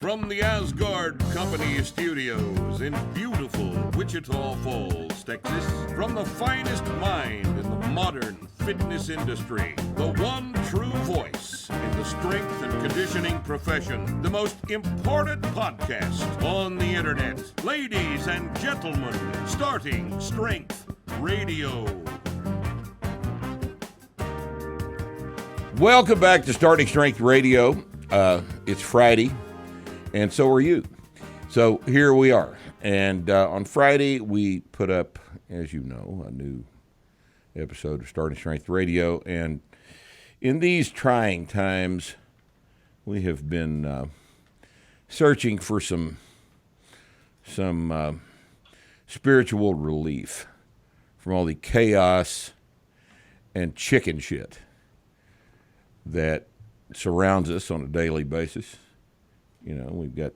From the Asgard Company Studios in beautiful Wichita Falls, Texas, from the finest mind in the modern fitness industry, the one true voice in the strength and conditioning profession, the most important podcast on the internet. Ladies and gentlemen, Starting Strength Radio. Welcome back to Starting Strength Radio. It's Friday. And so are you. So here we are. And on Friday, we put up, as you know, a new episode of Starting Strength Radio. And in these trying times, we have been searching for some spiritual relief from all the chaos and chicken shit that surrounds us on a daily basis. You know, we've got,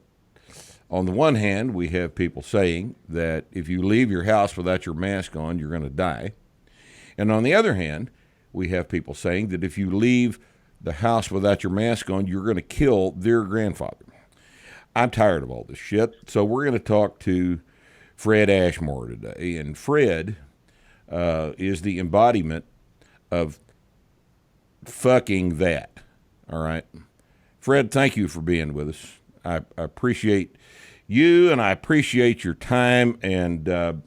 on the one hand, we have people saying that if you leave your house without your mask on, you're going to die. And on the other hand, we have people saying that if you leave the house without your mask on, you're going to kill their grandfather. I'm tired of all this shit. So we're going to talk to Fred Ashmore today. And Fred is the embodiment of fucking that. All right. Fred, thank you for being with us. I appreciate you, and I appreciate your time. And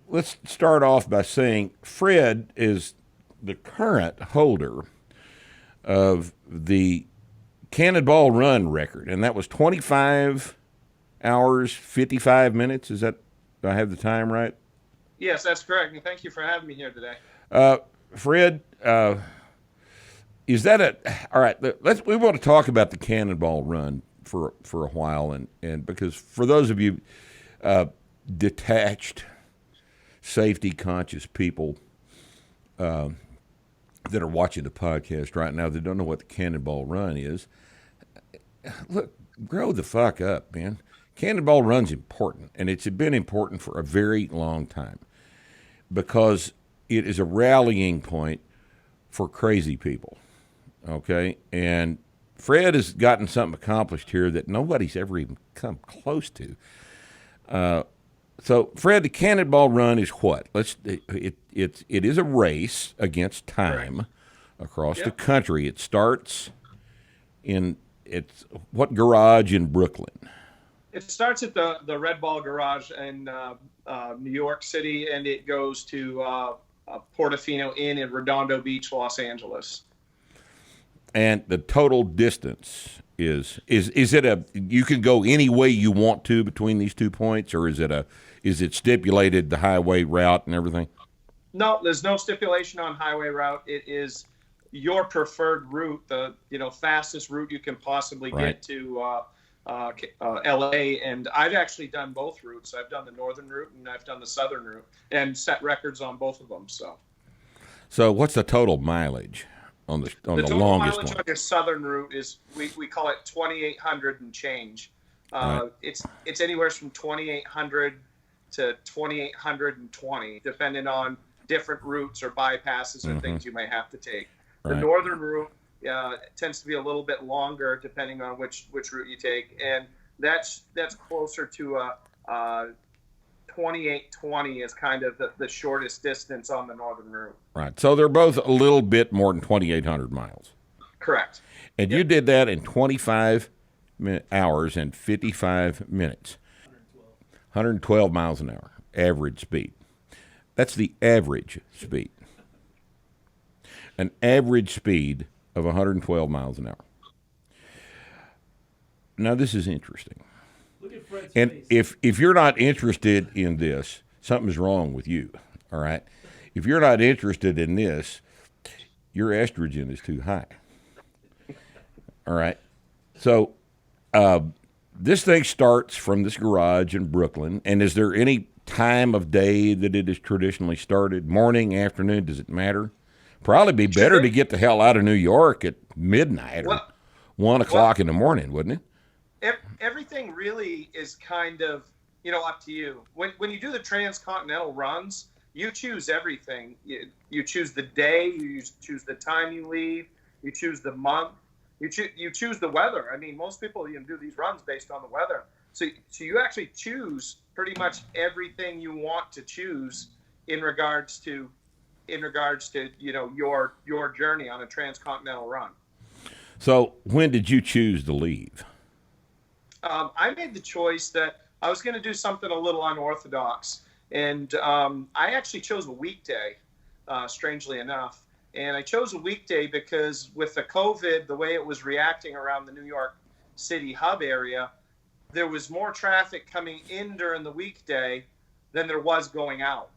let's start off by saying Fred is the current holder of the Cannonball Run record, and that was 25 hours, 55 minutes. Is that, do I have the time right? Yes, that's correct, and thank you for having me here today. Fred, is that all right? We want to talk about the Cannonball Run for a while, and because for those of you detached, safety conscious people that are watching the podcast right now that don't know what the Cannonball Run is, look, grow the fuck up, man. Cannonball Run's important, and it's been important for a very long time because it is a rallying point for crazy people. Okay, and Fred has gotten something accomplished here that nobody's ever even come close to. So, Fred, the Cannonball Run is what? It is a race against time across the country. It starts in what garage in Brooklyn? It starts at the Red Ball Garage in New York City, and it goes to Portofino Inn in Redondo Beach, Los Angeles. And the total distance is it you can go any way you want to between these 2 points, or is it stipulated, the highway route and everything? No, there's no stipulation on highway route. It is your preferred route, the fastest route you can possibly get to LA. And I've actually done both routes. I've done the northern route and I've done the southern route and set records on both of them. So what's the total mileage on the longest mileage one? On your southern route is we call it 2,800 and change. Right. It's anywhere from 2,800 to 2,820, depending on different routes or bypasses or things you may have to take. The northern route tends to be a little bit longer, depending on which route you take, and that's closer to 2,820 is kind of the shortest distance on the northern route. Right. So they're both a little bit more than 2,800 miles. Correct. And you did that in 25 hours and 55 minutes. 112 miles an hour, average speed. That's the average speed. An average speed of 112 miles an hour. Now, this is interesting. Look at Fred's and face. if you're not interested in this, something's wrong with you, all right? If you're not interested in this, your estrogen is too high, all right? So this thing starts from this garage in Brooklyn, and is there any time of day that it is traditionally started? Morning, afternoon, does it matter? Probably be better to get the hell out of New York at midnight or 1 o'clock in the morning, wouldn't it? Everything really is kind of, up to you. When you do the transcontinental runs, you choose everything. You choose the day, you choose the time you leave, you choose the month, you choose the weather. I mean, most people do these runs based on the weather. So you actually choose pretty much everything you want to choose in regards to your journey on a transcontinental run. So when did you choose to leave? I made the choice that I was going to do something a little unorthodox, and I actually chose a weekday, strangely enough. And I chose a weekday because with the COVID, the way it was reacting around the New York City hub area, there was more traffic coming in during the weekday than there was going out.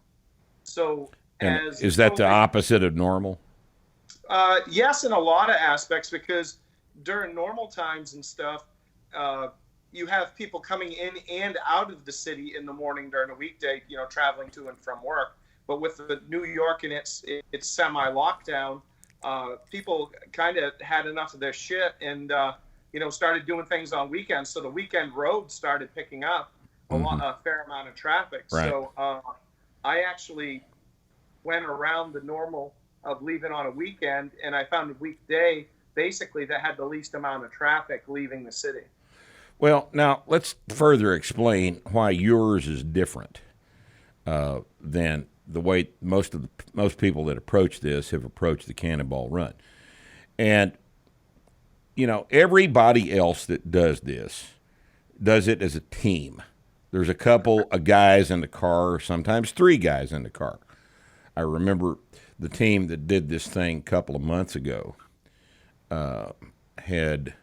So is that the opposite of normal? Yes, in a lot of aspects, because during normal times and stuff, you have people coming in and out of the city in the morning during a weekday, traveling to and from work. But with the New York and its semi-lockdown, people kind of had enough of their shit and started doing things on weekends. So the weekend roads started picking up a fair amount of traffic. Right. So I actually went around the normal of leaving on a weekend, and I found a weekday basically that had the least amount of traffic leaving the city. Well, now let's further explain why yours is different than the way most people that approach this have approached the Cannonball Run. And everybody else that does this does it as a team. There's a couple of guys in the car, sometimes 3 guys in the car. I remember the team that did this thing a couple of months ago had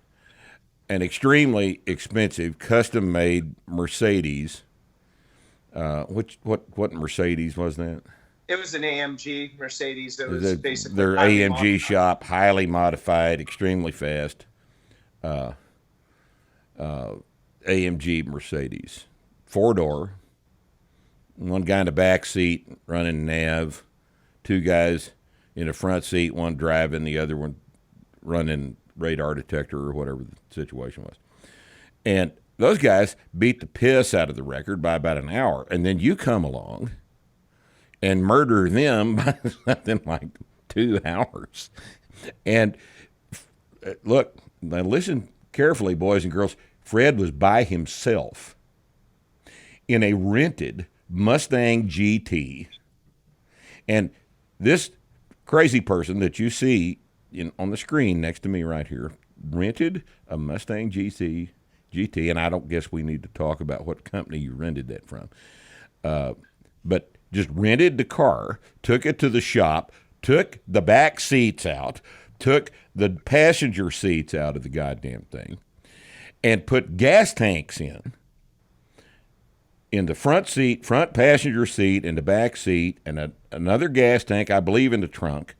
an extremely expensive custom-made Mercedes. What Mercedes was that? It was an AMG Mercedes. It was basically their AMG shop, highly modified, extremely fast. AMG Mercedes, 4-door. One guy in the back seat running nav, 2 guys in the front seat, one driving, the other one running radar detector or whatever the situation was. And those guys beat the piss out of the record by about an hour, and then you come along and murder them by something like 2 hours. And look, now listen carefully, boys and girls. Fred was by himself in a rented Mustang GT, and this crazy person that you see on the screen next to me right here rented a Mustang GT, and I don't guess we need to talk about what company you rented that from, but just rented the car, took it to the shop, took the back seats out, took the passenger seats out of the goddamn thing, and put gas tanks in the front seat, front passenger seat, in the back seat, and another gas tank, I believe, in the trunk.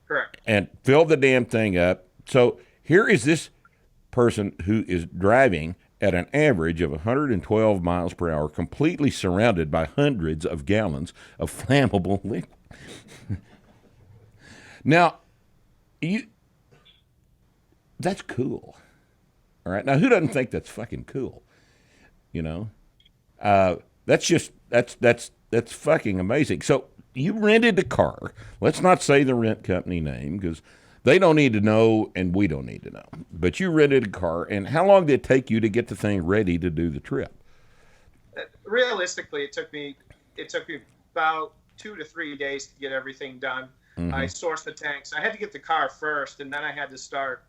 Correct. And filled the damn thing up. So here is this person who is driving at an average of 112 miles per hour, completely surrounded by hundreds of gallons of flammable liquid. Now, that's cool. All right. Now, who doesn't think that's fucking cool? That's fucking amazing. So you rented the car. Let's not say the rent company name because they don't need to know and we don't need to know. But you rented a car, and how long did it take you to get the thing ready to do the trip? Realistically, it took me about 2 to 3 days to get everything done. Mm-hmm. I sourced the tanks. I had to get the car first, and then I had to start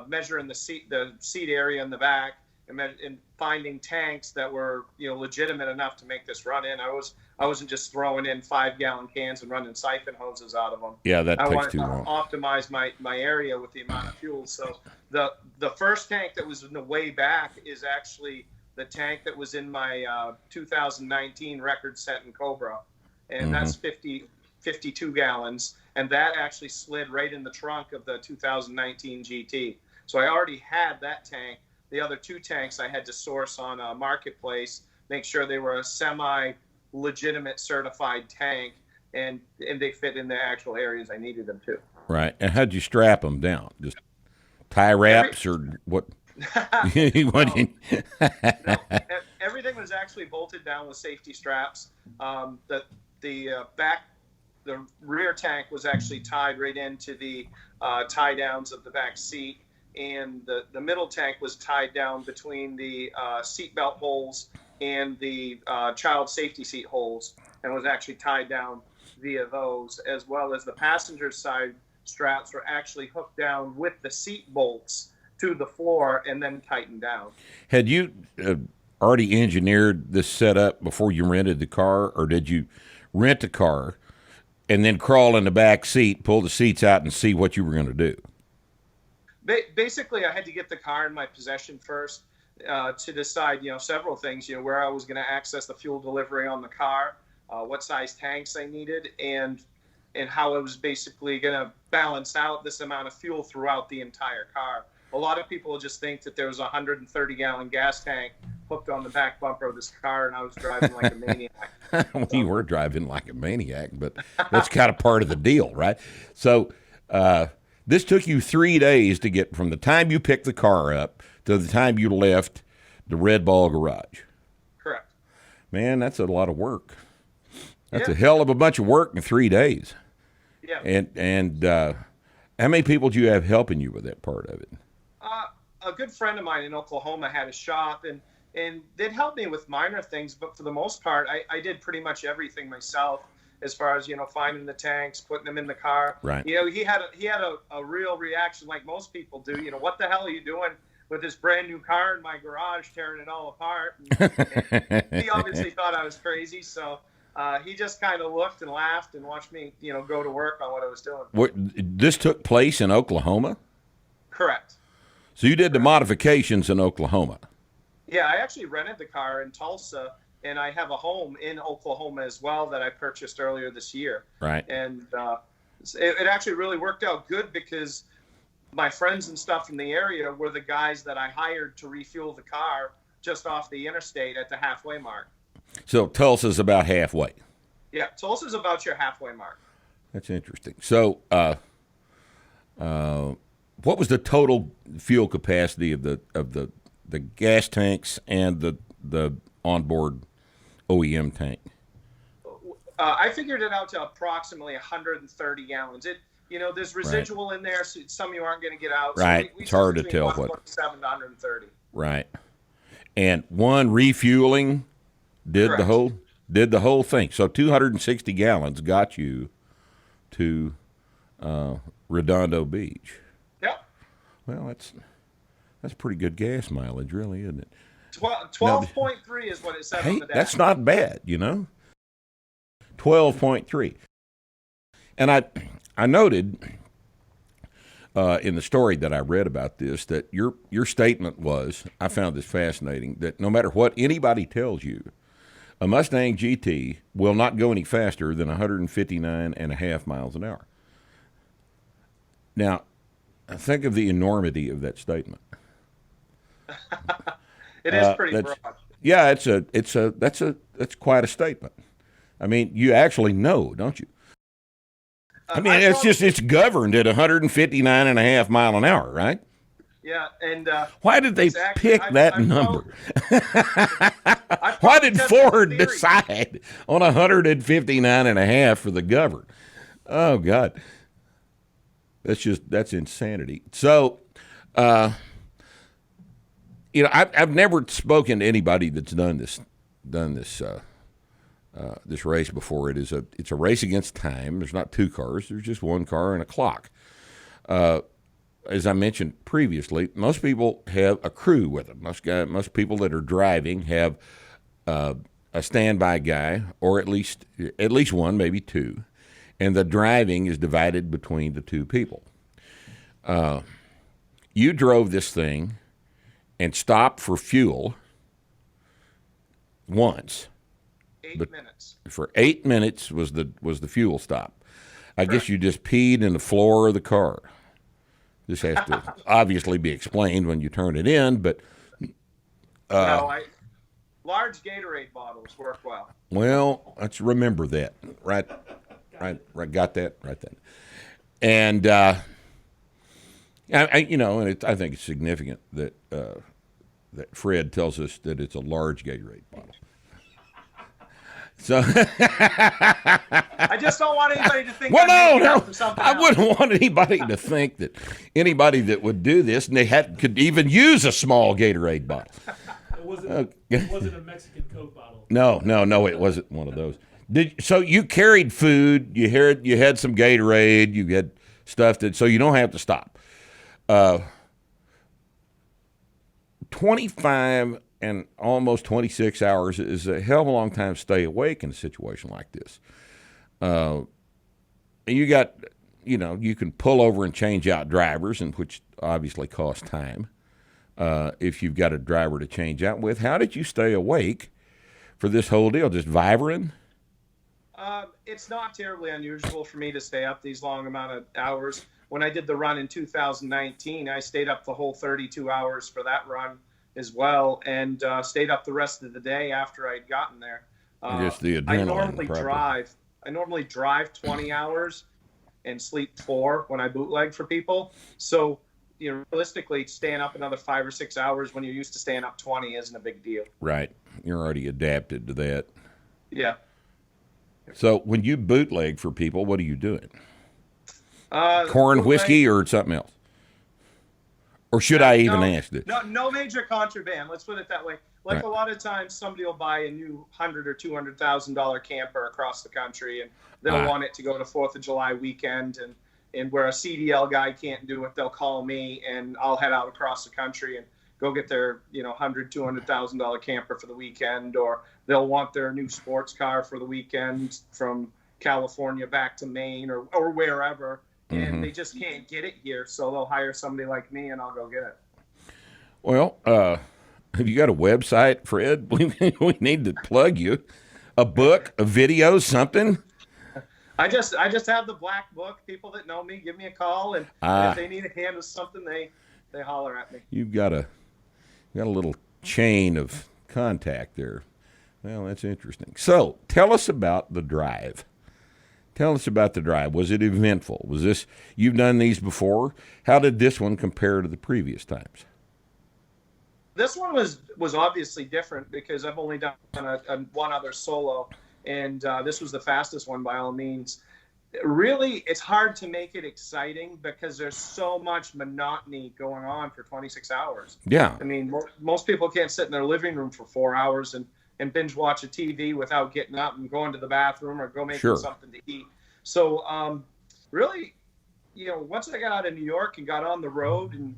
measuring the seat area in the back, and finding tanks that were legitimate enough to make this run in. I wasn't just throwing in 5-gallon cans and running siphon hoses out of them. Yeah, that takes too long. I wanted to optimize my area with the amount of fuel. So the first tank that was in the way back is actually the tank that was in my 2019 record set in Cobra, and that's 52 gallons, and that actually slid right in the trunk of the 2019 GT. So I already had that tank. The other 2 tanks I had to source on a marketplace, make sure they were a semi-legitimate certified tank, and they fit in the actual areas I needed them to. Right. And how'd you strap them down? Just tie wraps or what? No, everything was actually bolted down with safety straps. The rear tank was actually tied right into the tie downs of the back seat. and the middle tank was tied down between the seatbelt holes and the child safety seat holes, and was actually tied down via those, as well as the passenger side straps were actually hooked down with the seat bolts to the floor and then tightened down. Had you already engineered this setup before you rented the car, or did you rent a car and then crawl in the back seat, pull the seats out, and see what you were going to do? Basically, I had to get the car in my possession first to decide, several things, where I was going to access the fuel delivery on the car, what size tanks I needed, and how I was basically going to balance out this amount of fuel throughout the entire car. A lot of people just think that there was a 130-gallon gas tank hooked on the back bumper of this car, and I was driving like a maniac. Well, you were driving like a maniac, but that's kind of part of the deal, right? So this took you 3 days to get from the time you picked the car up to the time you left the Red Ball garage. Correct. Man, that's a lot of work. That's a hell of a bunch of work in 3 days. Yeah. And how many people do you have helping you with that part of it? A good friend of mine in Oklahoma had a shop, and they'd help me with minor things, but for the most part, I did pretty much everything myself, as far as, finding the tanks, putting them in the car. Right. He had a real reaction like most people do. What the hell are you doing with this brand new car in my garage, tearing it all apart? And he obviously thought I was crazy, so he just kind of looked and laughed and watched me, go to work on what I was doing. This took place in Oklahoma? Correct. So you did the modifications in Oklahoma? Yeah, I actually rented the car in Tulsa, and I have a home in Oklahoma as well that I purchased earlier this year. Right. And it actually really worked out good because my friends and stuff in the area were the guys that I hired to refuel the car just off the interstate at the halfway mark. So Tulsa's about halfway. Yeah, Tulsa's about your halfway mark. That's interesting. So what was the total fuel capacity of the gas tanks and the onboard OEM tank? I figured it out to approximately 130 gallons. There's residual in there, so some you aren't going to get out. Right. So It's hard to tell what. 127 to 130. Right. And one refueling did the whole thing. So 260 gallons got you to Redondo Beach. Yep. Well, that's pretty good gas mileage, really, isn't it? 12.3 is what it said on the dash. That's not bad, 12.3. And I noted in the story that I read about this that your statement was, I found this fascinating, that no matter what anybody tells you, a Mustang GT will not go any faster than 159.5 miles an hour. Now, think of the enormity of that statement. It is pretty broad. Yeah, that's quite a statement. I mean, you actually know, don't you? I mean, it's governed at 159.5 mile an hour, right? Yeah, and why did they pick that number? Why did Ford decide on 159.5 for the govern? Oh God, that's insanity. So, I've never spoken to anybody that's done this race before. It's a race against time. There's not two cars. There's just one car and a clock. As I mentioned previously, most people have a crew with them. Most people that are driving have a standby guy, or at least one, maybe two, and the driving is divided between the two people. You drove this thing and stopped for fuel once. 8 minutes. For 8 minutes was the fuel stop. I guess you just peed in the floor of the car. This has to obviously be explained when you turn it in, but large Gatorade bottles work well. Well, let's remember that. Right. Got that right then. And I think it's significant that Fred tells us that it's a large Gatorade bottle. So I just don't want anybody to think. well, I'm no, for something I else. wouldn't want anybody to think that anybody that would do this and they could even use a small Gatorade bottle. It wasn't a Mexican Coke bottle. No, it wasn't one of those. So you carried food, you had some Gatorade, you had stuff so you don't have to stop. 25 and almost 26 hours is a hell of a long time to stay awake in a situation like this. And you got, you can pull over and change out drivers, and which obviously costs time. If you've got a driver to change out with, how did you stay awake for this whole deal? Just Vivarin? It's not terribly unusual for me to stay up these long amount of hours. When I did the run in 2019, I stayed up the whole 32 hours for that run as well, and stayed up the rest of the day after I'd gotten there. I guess the adrenaline. I normally drive 20 hours and sleep 4 when I bootleg for people. So, realistically, staying up another 5 or 6 hours when you're used to staying up 20 isn't a big deal. Right. You're already adapted to that. Yeah. So when you bootleg for people, what are you doing? Corn whiskey or something else? Or should I even ask this? No major contraband. Let's put it that way. Like, right. A lot of times, somebody will buy a new $100,000 or $200,000 camper across the country, and they'll want it to go to 4th of July weekend, and where a CDL guy can't do it, they'll call me, and I'll head out across the country and go get their $100,000, $200,000 camper for the weekend, or they'll want their new sports car for the weekend from California back to Maine or wherever. And they just can't get it here, so they'll hire somebody like me, and I'll go get it. Well, have you got a website, Fred? We need to plug you. A book, a video, something? I just have the black book. People that know me give me a call, and if they need a hand with something, they holler at me. You've got a little chain of contact there. Well, that's interesting. So, tell us about the drive. Was it eventful? Was this, you've done these before? How did this one compare to the previous times? This one was obviously different because I've only done one other solo, and this was the fastest one by all means. Really, it's hard to make it exciting because there's so much monotony going on for 26 hours. Yeah. I mean, most people can't sit in their living room for 4 hours and binge watch a TV without getting up and going to the bathroom or go making something to eat. So really, once I got out of New York and got on the road, and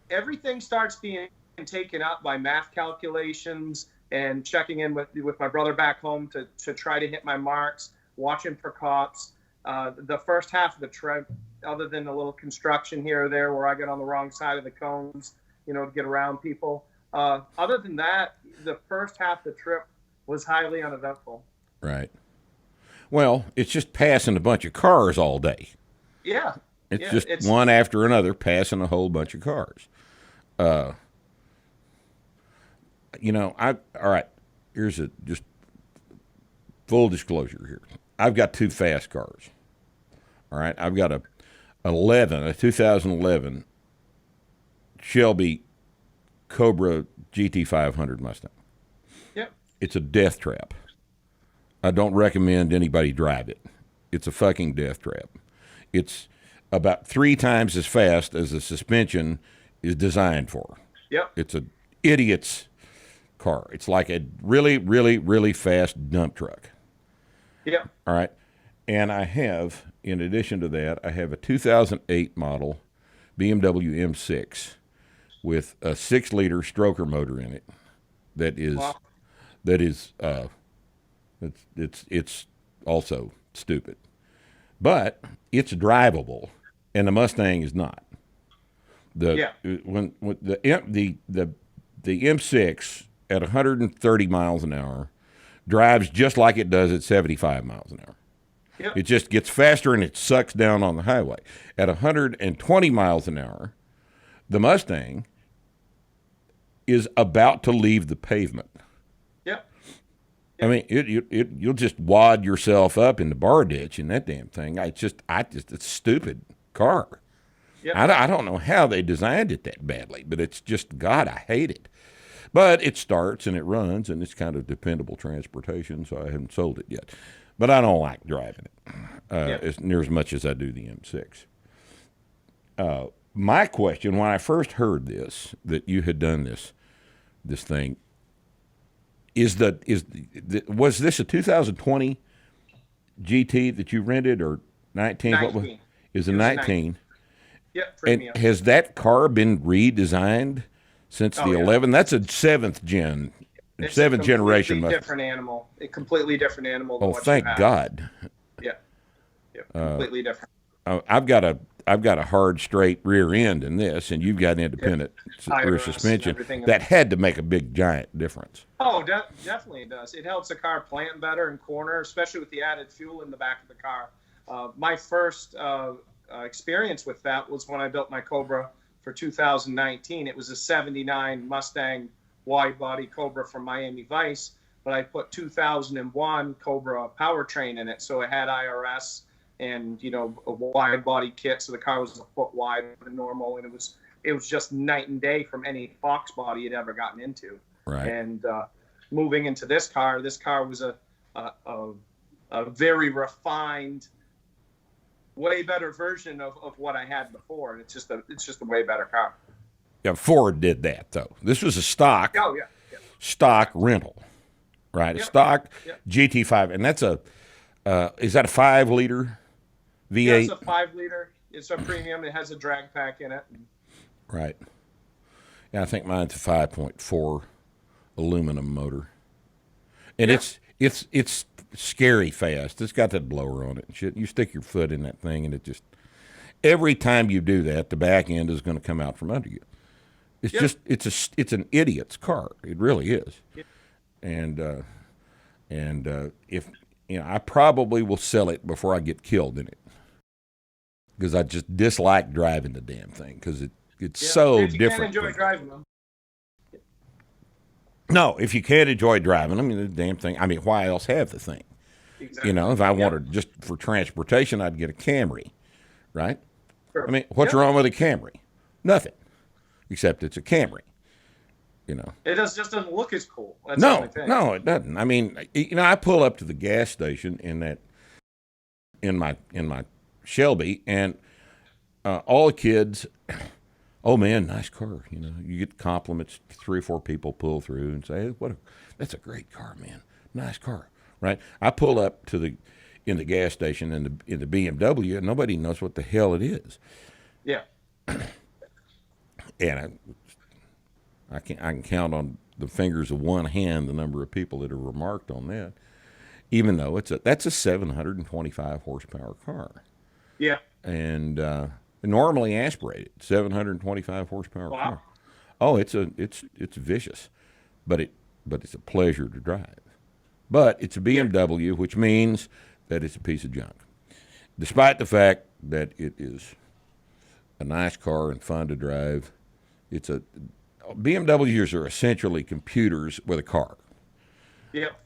everything starts being taken up by math calculations and checking in with my brother back home to try to hit my marks, watching for cops. The first half of the trip, other than a little construction here or there where I got on the wrong side of the cones, to get around people. Other than that, the first half of the trip was highly uneventful. Right. Well, it's just passing a bunch of cars all day. Yeah. It's one after another, passing a whole bunch of cars. All right, here's just full disclosure here. I've got 2 fast cars. All right, I've got a 2011 Shelby Cobra GT500 Mustang. Yep. It's a death trap. I don't recommend anybody drive it. It's a fucking death trap. It's about 3 times as fast as the suspension is designed for. Yep. It's an idiot's car. It's like a really, really, really fast dump truck. Yep. All right. And I have, in addition to that, I have a 2008 model BMW M6 with a 6-liter stroker motor in it. It's also stupid, but it's drivable, and the Mustang is not. When the M6 at 130 miles an hour drives just like it does at 75 miles an hour. Yep. It just gets faster and it sucks down on the highway. At 120 miles an hour, the Mustang is about to leave the pavement. Yep. I mean, you'll just wad yourself up in the bar ditch in that damn thing. It's a stupid car. Yep. I don't know how they designed it that badly, but it's just, God, I hate it. But it starts and it runs, and it's kind of dependable transportation, so I haven't sold it yet. But I don't like driving it as near as much as I do the M6. My question, when I first heard this, that you had done this thing, was this a 2020 GT that you rented, or 19? 19. What was, is a 19? Yep, premium. And has that car been redesigned since the 11? That's a seventh generation. It's a completely different animal. A completely different animal. Than what thank you have. God. Yeah, completely different. I've got a hard straight rear end in this, and you've got independent rear suspension. That had to make a big giant difference. Oh, definitely it does. It helps the car plant better in corner, especially with the added fuel in the back of the car. My first experience with that was when I built my Cobra for 2019. It was a 79 Mustang wide body Cobra from Miami Vice, but I put 2001 Cobra powertrain in it, so it had IRS and a wide body kit, so the car was a foot wide than normal, and it was just night and day from any Fox body you'd ever gotten into. Right. And moving into this car was a very refined, way better version of what I had before, and it's just a way better car. Yeah, Ford did that though. This was a stock. Oh yeah. Stock rental, right? A stock GT5, and that's is that a 5-liter V8? Yeah, it's a 5-liter. It's a premium. It has a drag pack in it. Right. Yeah, I think mine's a 5.4 aluminum motor, and it's scary fast. It's got that blower on it and shit. You stick your foot in that thing, and it just every time you do that, the back end is going to come out from under you. It's it's an idiot's car. It really is. Yeah. And if I probably will sell it before I get killed in it, because I just dislike driving the damn thing because it's so different. If you can't enjoy driving them. No, if you can't enjoy driving them, the damn thing. I mean, why else have the thing? Exactly. If I wanted just for transportation, I'd get a Camry, right? Sure. I mean, what's wrong with a Camry? Nothing. Except it's a Camry, It just doesn't look as cool. That's no, it doesn't. I mean, I pull up to the gas station in my Shelby, and all the kids, oh man, nice car. You get compliments. 3 or 4 people pull through and say, hey, that's a great car, man. Nice car, right? I pull up in the gas station in the BMW, and nobody knows what the hell it is. Yeah. And I can count on the fingers of one hand the number of people that have remarked on that, even though that's a 725 horsepower car. Yeah. And normally aspirated, 725 horsepower car. Oh, it's vicious, but it's a pleasure to drive. But it's a BMW, which means that it's a piece of junk, despite the fact that it is a nice car and fun to drive. BMWs are essentially computers with a car. Yep.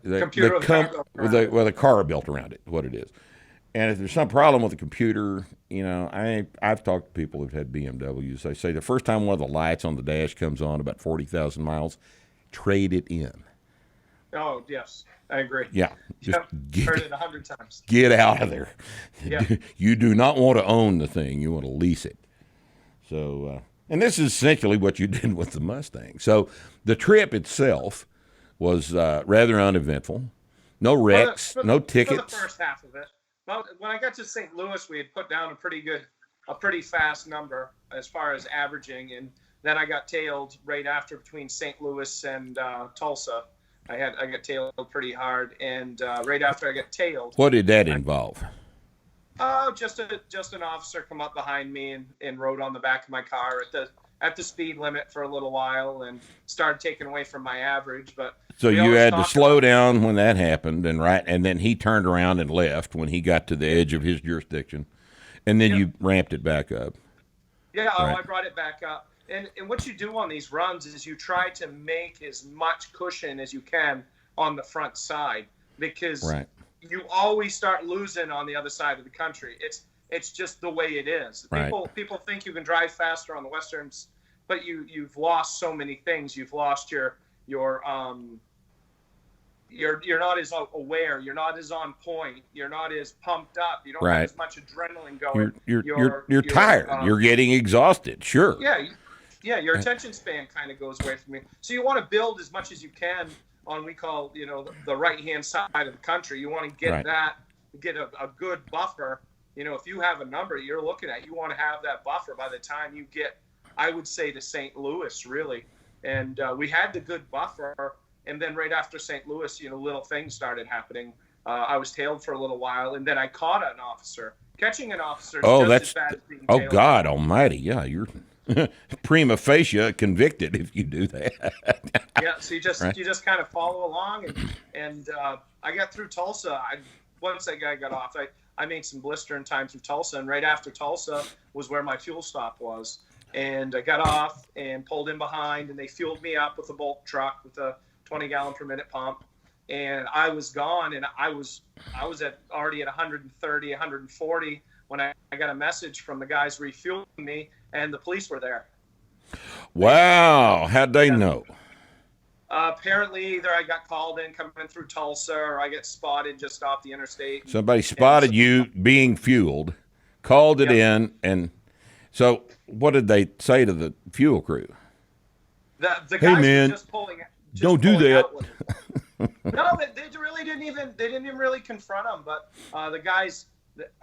Computer with a car built around it, what it is. And if there's some problem with the computer, I've talked to people who've had BMWs. They say the first time one of the lights on the dash comes on about 40,000 miles, trade it in. Oh, yes. I agree. Yeah. Just heard it 100 times. Get out of there. Yeah. You do not want to own the thing. You want to lease it. So, and this is essentially what you did with the Mustang. So the trip itself was rather uneventful. No wrecks, no tickets. For the first half of it. Well, when I got to St. Louis, we had put down a pretty fast number as far as averaging, and then I got tailed right after between St. Louis and Tulsa. I got tailed pretty hard, and right after I got tailed. What did that involve? Just an officer come up behind me and rode on the back of my car at the speed limit for a little while and started taking away from my average. But so you had to slow down when that happened, and then he turned around and left when he got to the edge of his jurisdiction, and then you ramped it back up. Yeah, right. I brought it back up. And what you do on these runs is you try to make as much cushion as you can on the front side, because you always start losing on the other side of the country. It's just the way it is. Right. People think you can drive faster on the westerns but you've lost so many things. You've lost your you're not as aware. You're not as on point. You're not as pumped up. You don't have as much adrenaline going. You're tired. You're getting exhausted. Sure. Yeah. Your attention span kind of goes away from you. So you want to build as much as you can on we call the right hand side of the country. You want to get get a good buffer. If you have a number you're looking at, you want to have that buffer by the time you get, I would say, to St. Louis, really. And we had the good buffer. And then right after St. Louis, little things started happening. I was tailed for a little while, and then I caught an officer. Catching an officer is just as bad as being tailed. Oh, God almighty. Yeah, you're prima facie convicted if you do that. Yeah, so you just kind of follow along. And I got through Tulsa. Once that guy got off, I made some blistering time through Tulsa. And right after Tulsa was where my fuel stop was. And I got off and pulled in behind, and they fueled me up with a bulk truck with a 20-gallon per minute pump, and I was gone, and I was already at 130, 140 when I got a message from the guys refueling me, and the police were there. Wow, how'd they know? Apparently, either I got called in coming through Tulsa, or I get spotted just off the interstate. Somebody spotted you being fueled, called it in, and so what did they say to the fuel crew? The guys were just pulling it. Don't do that. No, they really didn't even really confront them. But the guys,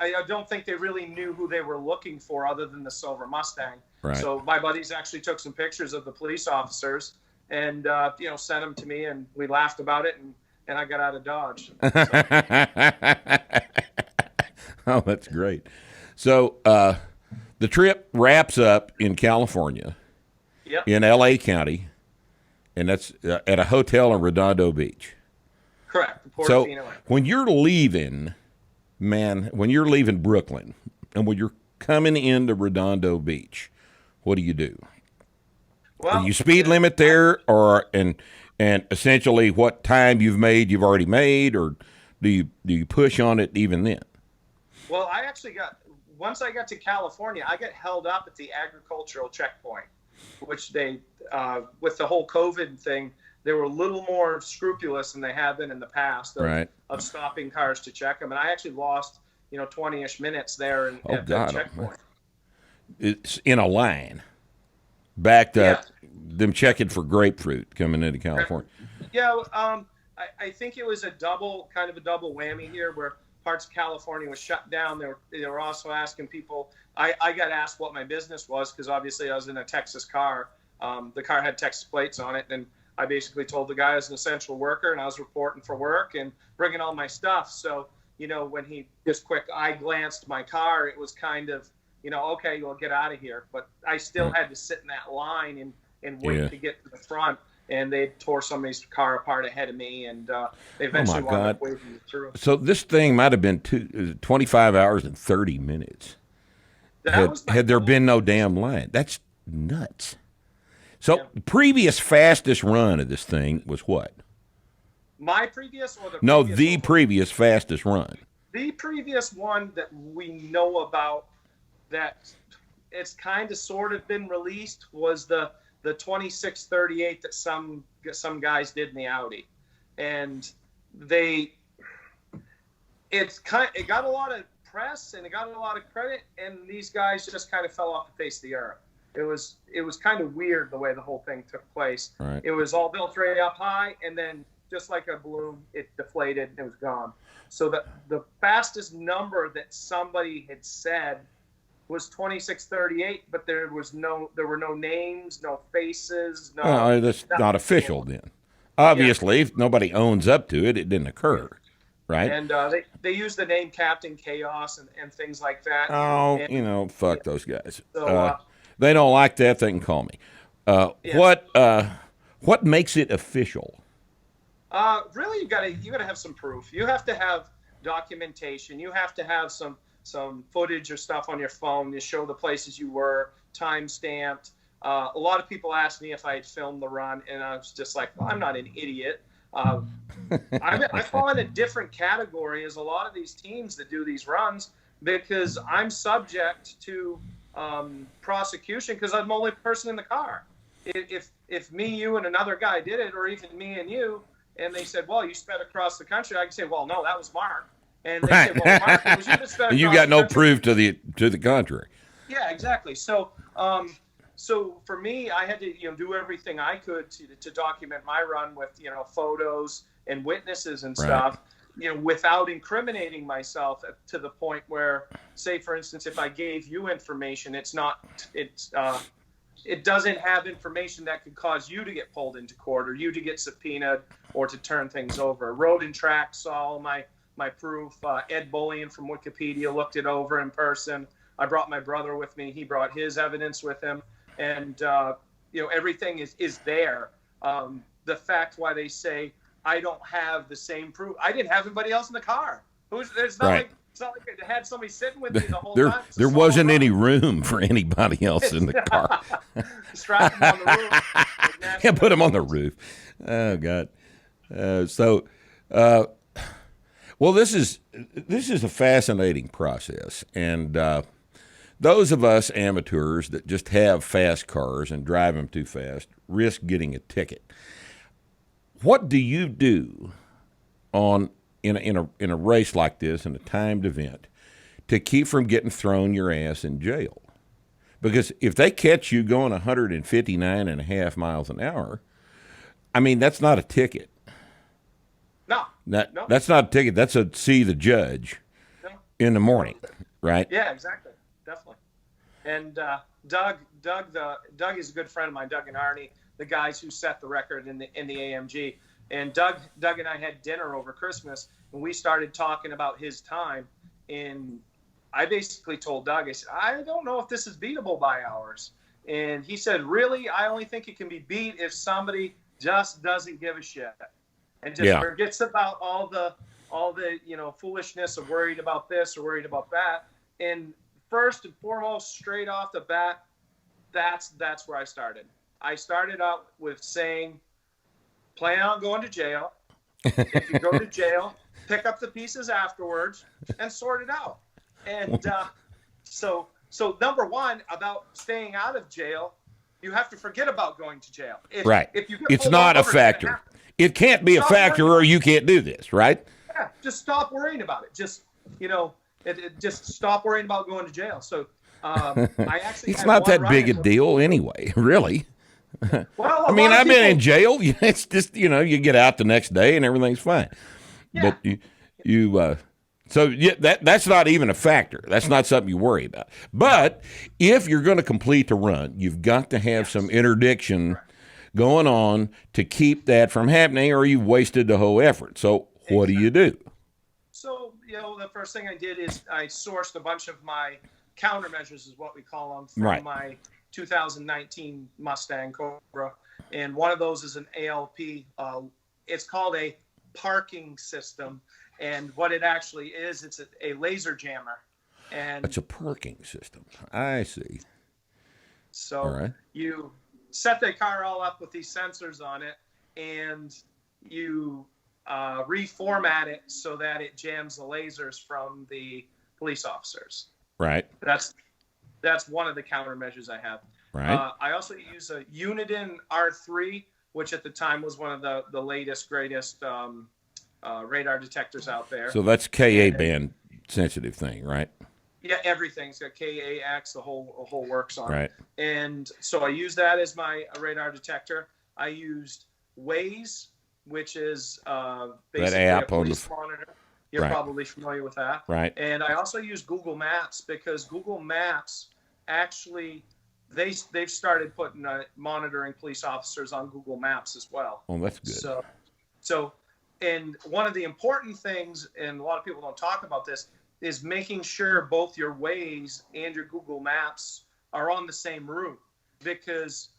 I don't think they really knew who they were looking for other than the silver Mustang. Right. So my buddies actually took some pictures of the police officers and sent them to me, and we laughed about it, and I got out of Dodge. Oh, that's great. So the trip wraps up in California, in L.A. County. And that's at a hotel in Redondo Beach. Correct. So when you're leaving Brooklyn, and when you're coming into Redondo Beach, what do you do? Well, do you speed limit there, and essentially what time you've already made, or do you push on it even then? Well, once I got to California, I got held up at the agricultural checkpoint, which they, with the whole COVID thing, they were a little more scrupulous than they have been in the past of stopping cars to check them. And I actually lost, 20-ish minutes there at the checkpoint. It's in a line, backed up, them checking for grapefruit coming into California. Yeah, I think it was a double whammy here where parts of California was shut down. They were also asking people. I got asked what my business was because obviously I was in a Texas car. The car had Texas plates on it, and I basically told the guy I was an essential worker and I was reporting for work and bringing all my stuff. So, when he just quick eye glanced my car, it was kind of, okay, you'll get out of here. But I still had to sit in that line and wait to get to the front. And they tore somebody's car apart ahead of me, and they eventually wound up waving me through. So this thing might have been 25 hours and 30 minutes. Had there been no damn line. That's nuts. So the previous fastest run of this thing was what? My previous or the previous fastest run. The previous one that we know about that it's kind of sort of been released was the 2638 that some guys did in the Audi, and it got a lot of press and it got a lot of credit, and these guys just kind of fell off the face of the earth. It was kind of weird the way the whole thing took place. Right. It was all built right up high, and then just like a balloon, it deflated and it was gone. So the fastest number that somebody had said was 2638, but there were no names, no faces, no. Well, that's not official then. Obviously, if nobody owns up to it, it didn't occur, right? And they use the name Captain Chaos and things like that. Oh, fuck those guys. So, they don't like that. They can call me. What makes it official? Really, you gotta have some proof. You have to have documentation. You have to have some footage or stuff on your phone to show the places you were, time stamped. A lot of people asked me if I had filmed the run, and I was just like, well, I'm not an idiot. I fall in a different category as a lot of these teams that do these runs because I'm subject to prosecution because I'm the only person in the car. If me, you, and another guy did it, or even me and you, and they said, well, you sped across the country, I can say, well, no, that was Mark. And they say, well, Mark, it was you that sped across you got the no country. proof to the contrary. Yeah, exactly. So, so for me, I had to do everything I could to document my run with photos and witnesses and stuff, without incriminating myself to the point where, say, for instance, if I gave you information, it doesn't have information that could cause you to get pulled into court or you to get subpoenaed or to turn things over. Road and Track saw all my proof. Ed Bullion from Wikipedia looked it over in person. I brought my brother with me. He brought his evidence with him. And, everything is there. The fact why they say I don't have the same proof. I didn't have anybody else in the car. It's not like I had somebody sitting with me the whole time. There wasn't any room for anybody else in the car. Strap him on the roof. Yeah, put him on the roof. Oh, God. Well, this is a fascinating process. And those of us amateurs that just have fast cars and drive them too fast risk getting a ticket. What do you do in a race like this, in a timed event, to keep from getting thrown your ass in jail? Because if they catch you going 159.5 miles an hour, I mean, that's not a ticket. No. That's not a ticket. That's a see the judge in the morning, right? Yeah, exactly. Definitely. And Doug is a good friend of mine, Doug and Arnie, the guys who set the record in the AMG. And Doug and I had dinner over Christmas, and we started talking about his time. And I basically told Doug, I said, I don't know if this is beatable by hours. And he said, really? I only think it can be beat if somebody just doesn't give a shit and just forgets about all the foolishness of worried about this or worried about that. And first and foremost, straight off the bat, that's where I started. I started out with saying, plan on going to jail. If you go to jail, pick up the pieces afterwards and sort it out. And so number one, about staying out of jail, you have to forget about going to jail. If it's not a factor. It can't be a factor or you can't do this, right? Yeah, just stop worrying about it. Just, just stop worrying about going to jail. So I actually it's not that big a deal anyway, really. Well, I mean, I've been in jail. It's just, you get out the next day and everything's fine. Yeah. But that's not even a factor. That's not something you worry about. But if you're going to complete the run, you've got to have some interdiction going on to keep that from happening, or you've wasted the whole effort. So what do you do? So, the first thing I did is I sourced a bunch of my countermeasures, is what we call them, from my 2019 Mustang Cobra. And one of those is an ALP. It's called a parking system. And what it actually is, it's a laser jammer. And it's a parking system. I see. So you set the car all up with these sensors on it, and you reformat it so that it jams the lasers from the police officers. Right. That's one of the countermeasures I have. Right. I also use a Uniden R3, which at the time was one of the latest, greatest radar detectors out there. So that's Ka band sensitive thing, right? Yeah, everything's got KAX, the whole works on it. Right. And so I use that as my radar detector. I used Waze, which is basically that app a police on the monitor. You're probably familiar with that. Right. And I also use Google Maps because Google Maps actually they've started putting monitoring police officers on Google Maps as well. Oh, that's good. So, and one of the important things, and a lot of people don't talk about this, is making sure both your Waze and your Google Maps are on the same route, because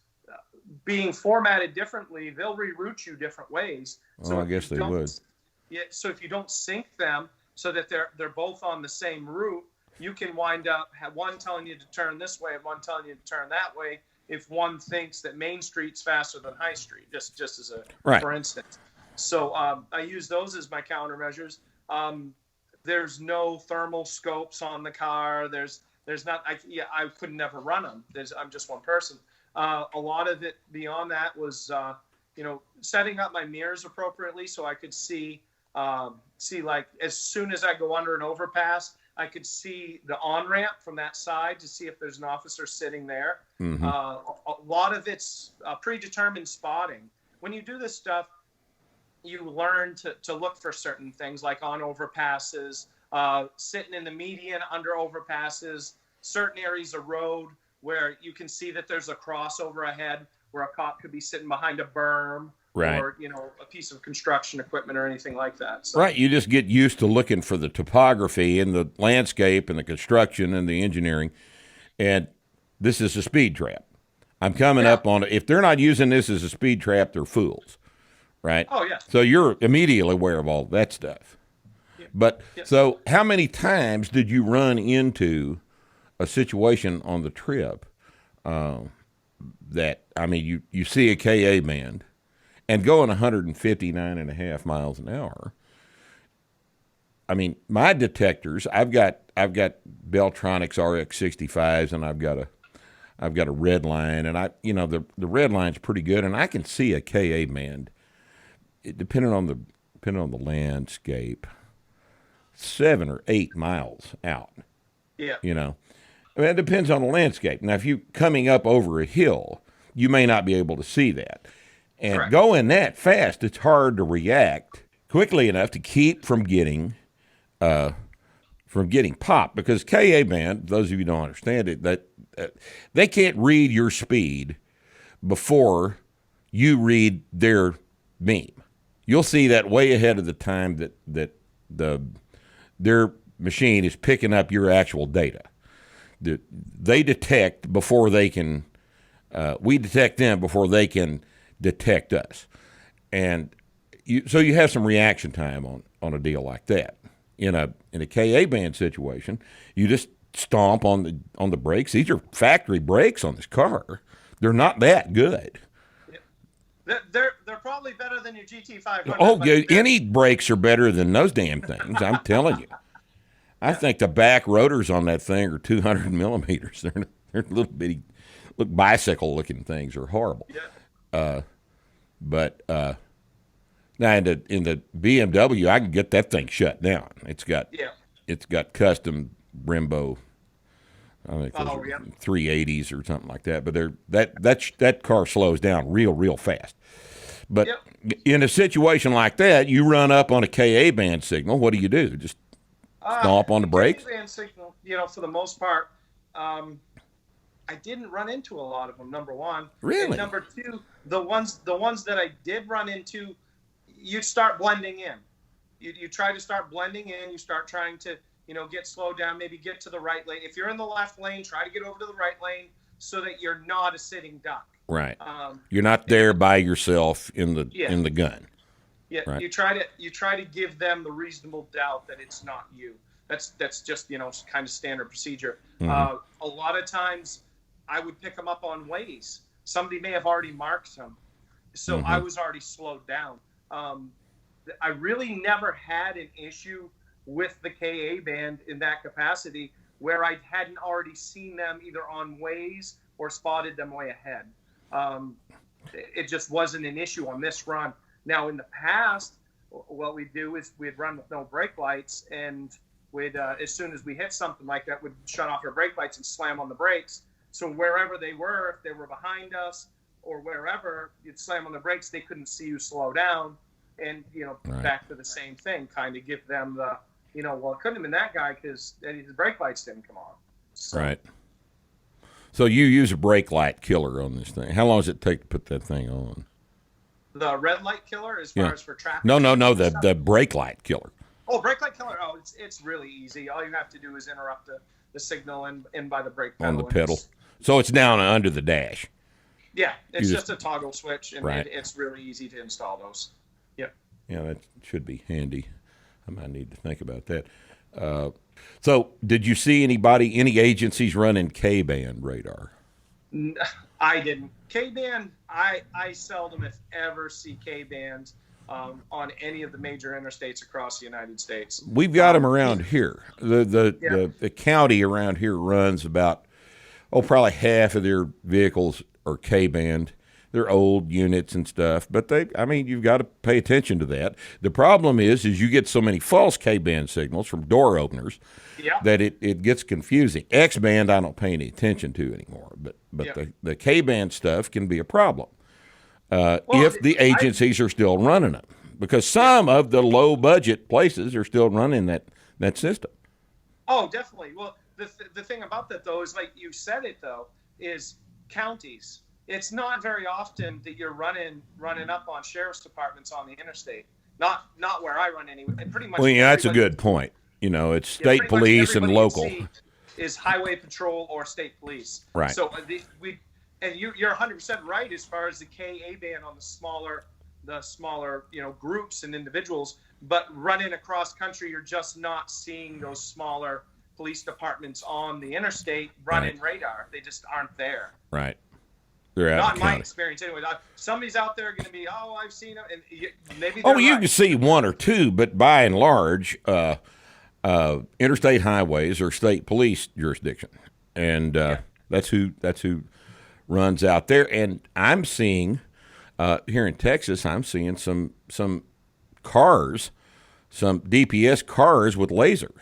being formatted differently, they'll reroute you different ways. So I guess they would. Yeah. So if you don't sync them so that they're both on the same route, you can wind up one telling you to turn this way and one telling you to turn that way. If one thinks that Main Street's faster than High Street, just as a for instance. So I use those as my countermeasures. There's no thermal scopes on the car. There's There's not. I could never run them. I'm just one person. A lot of it beyond that was, setting up my mirrors appropriately so I could see like as soon as I go under an overpass, I could see the on-ramp from that side to see if there's an officer sitting there. Mm-hmm. A lot of it's predetermined spotting. When you do this stuff, you learn to look for certain things like on overpasses, sitting in the median under overpasses, certain areas of road where you can see that there's a crossover ahead where a cop could be sitting behind a berm. Right. Or, a piece of construction equipment or anything like that. So. Right. You just get used to looking for the topography and the landscape and the construction and the engineering. And this is a speed trap. I'm coming up on it. If they're not using this as a speed trap, they're fools. Right? Oh, yeah. So you're immediately aware of all that stuff. Yeah. But so how many times did you run into a situation on the trip that, you see a KA band and going 159.5 miles an hour. My detectors, I've got Beltronics RX65s, and I've got a red line, and the red line's pretty good, and I can see a KA band, depending on the landscape, 7 or 8 miles out. Yeah. It depends on the landscape. Now, if you're coming up over a hill, you may not be able to see that. And Correct. Going that fast, it's hard to react quickly enough to keep from getting popped. Because KA band, those of you who don't understand it, that they can't read your speed before you read their beam. You'll see that way ahead of the time that their machine is picking up your actual data. They detect before they can. We detect them before they can detect us, and so you have some reaction time on a deal like that. In a KA band situation, you just stomp on the brakes. These are factory brakes on this car. They're not that good. They're probably better than your GT500. Oh, any brakes are better than those damn things. I'm telling you. I think the back rotors on that thing are 200 millimeters. They're little bitty, look bicycle-looking things. Are horrible. Yeah. But now in the BMW, I can get that thing shut down. It's got custom Brembo. I think 380s or something like that. But that car slows down real fast. But in a situation like that, you run up on a KA band signal. What do? Just stomp on the brakes? KA band signal, for the most part, I didn't run into a lot of them. Number one, really. And number two, the ones that I did run into, you start blending in. You try to start blending in. You start trying to get slowed down. Maybe get to the right lane. If you're in the left lane, try to get over to the right lane so that you're not a sitting duck. Right. You're not there by yourself in the gun. Yeah. Right. You try to give them the reasonable doubt that it's not you. That's just kind of standard procedure. Mm-hmm. A lot of times, I would pick them up on ways. Somebody may have already marked them, so I was already slowed down. I really never had an issue with the KA band in that capacity where I hadn't already seen them either on ways or spotted them way ahead. It just wasn't an issue on this run. Now, in the past, what we'd do is we'd run with no brake lights, and we'd as soon as we hit something like that, we'd shut off our brake lights and slam on the brakes. So wherever they were, if they were behind us or wherever, you'd slam on the brakes. They couldn't see you slow down, and right. Back to the same thing. Kind of give them the, well, it couldn't have been that guy because his brake lights didn't come on. So. Right. So you use a brake light killer on this thing. How long does it take to put that thing on? The red light killer, as far as for traffic. No. The brake light killer. Oh, brake light killer. Oh, it's really easy. All you have to do is interrupt the signal and by the brake pedal. On the pedal. So it's down under the dash. Yeah, it's just a toggle switch, and right. It's really easy to install those. Yep. Yeah, that should be handy. I might need to think about that. So did you see any agencies running K-band radar? I didn't. K-band, I seldom, if ever, see K-bands. on any of the major interstates across the United States. We've got them around here. The county around here runs about, probably half of their vehicles are K-band. They're old units and stuff, but you've got to pay attention to that. The problem is you get so many false K-band signals from door openers that it gets confusing. X-band I don't pay any attention to anymore, but the K-band stuff can be a problem if the agencies are still running them, because some of the low-budget places are still running that system. Oh, definitely. Well, the thing about that, though, is like you said it, though, is counties. It's not very often that you're running up on sheriff's departments on the interstate. Not where I run anyway. And pretty much. Well, yeah, that's a good point. It's state police and local. Is highway patrol or state police. Right. So you're 100% right as far as the KA band on the smaller groups and individuals. But running across country, you're just not seeing those smaller police departments on the interstate running radar. They just aren't there. Right. They're out Not of in my county. experience anyway. Somebody's out there going to be, I've seen them, and maybe. You can see one or two, but by and large, interstate highways are state police jurisdiction, and that's who runs out there. And I'm seeing here in Texas, I'm seeing some cars, some DPS cars with laser,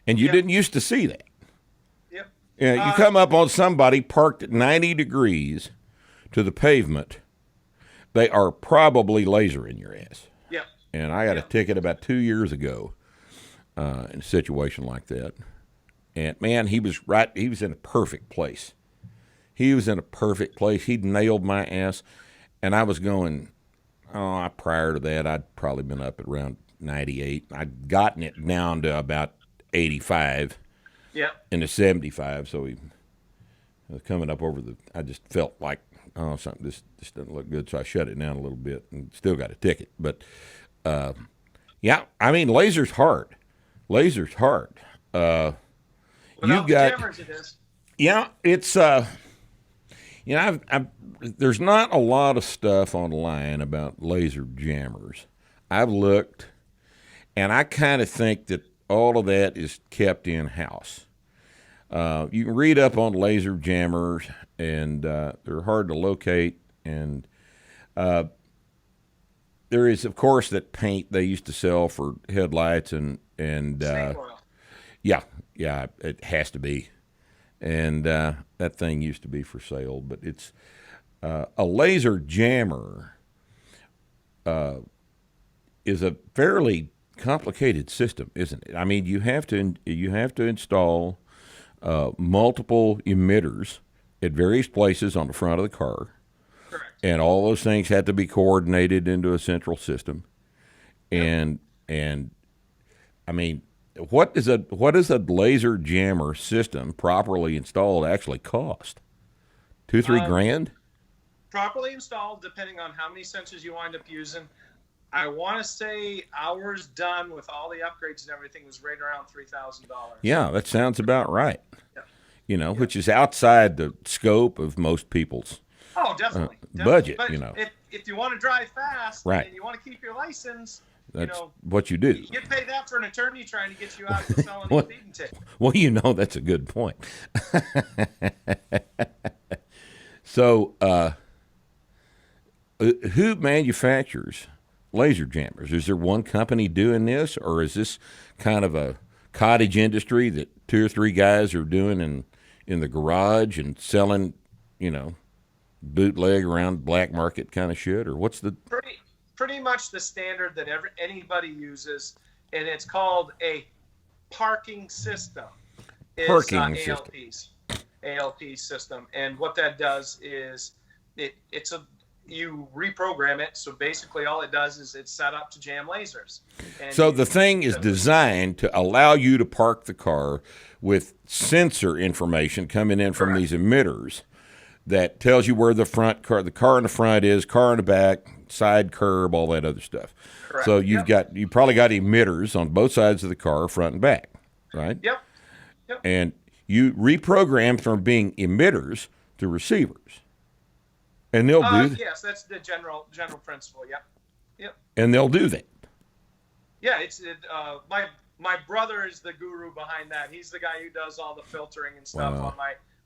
and you didn't used to see that. Yeah, you come up on somebody parked at 90 degrees to the pavement, they are probably lasering your ass. Yeah. And I got a ticket about 2 years ago in a situation like that. And, man, he was right. He was in a perfect place. He'd nailed my ass. And I was going, prior to that, I'd probably been up at around 98. I'd gotten it down to about 85. Yeah. In the 75, so he was coming up over I just felt like, something, this doesn't look good, so I shut it down a little bit and still got a ticket. But, laser's hard. Jammers it is. Yeah, it's, there's not a lot of stuff online about laser jammers. I've looked, and I kind of think that all of that is kept in-house. You can read up on laser jammers, and they're hard to locate. And there is, of course, that paint they used to sell for headlights, and Snake oil. Yeah, it has to be. And that thing used to be for sale, but it's a laser jammer is a fairly complicated system, isn't it? I mean, you have to install multiple emitters at various places on the front of the car. Correct. And all those things have to be coordinated into a central system. And I mean, what does a laser jammer system properly installed actually cost? $2,000-3,000? Properly installed, depending on how many sensors you wind up using. I want to say ours done with all the upgrades and everything was right around $3,000. Yeah, that sounds about right. Yeah. Which is outside the scope of most people's definitely. budget. But if you want to drive fast and you want to keep your license, that's what you do. You'd pay that for an attorney trying to get you out of the felony speeding ticket. Well, that's a good point. So, who manufactures laser jammers? Is there one company doing this, or is this kind of a cottage industry that 2 or 3 guys are doing in the garage and selling, bootleg around black market kind of shit, or what's the pretty much the standard that anybody uses, and it's called a parking system. ALP system, and what that does is you reprogram it. So basically, all it does is it's set up to jam lasers. So the thing is designed to allow you to park the car with sensor information coming in from these emitters that tells you where the car in the front is, car in the back, side curb, all that other stuff. Correct. So you probably got emitters on both sides of the car, front and back, right? Yep. And you reprogram from being emitters to receivers. And they'll do Yes, that's the general principle. Yep. Yep. And they'll do that. Yeah, my brother is the guru behind that. He's the guy who does all the filtering and stuff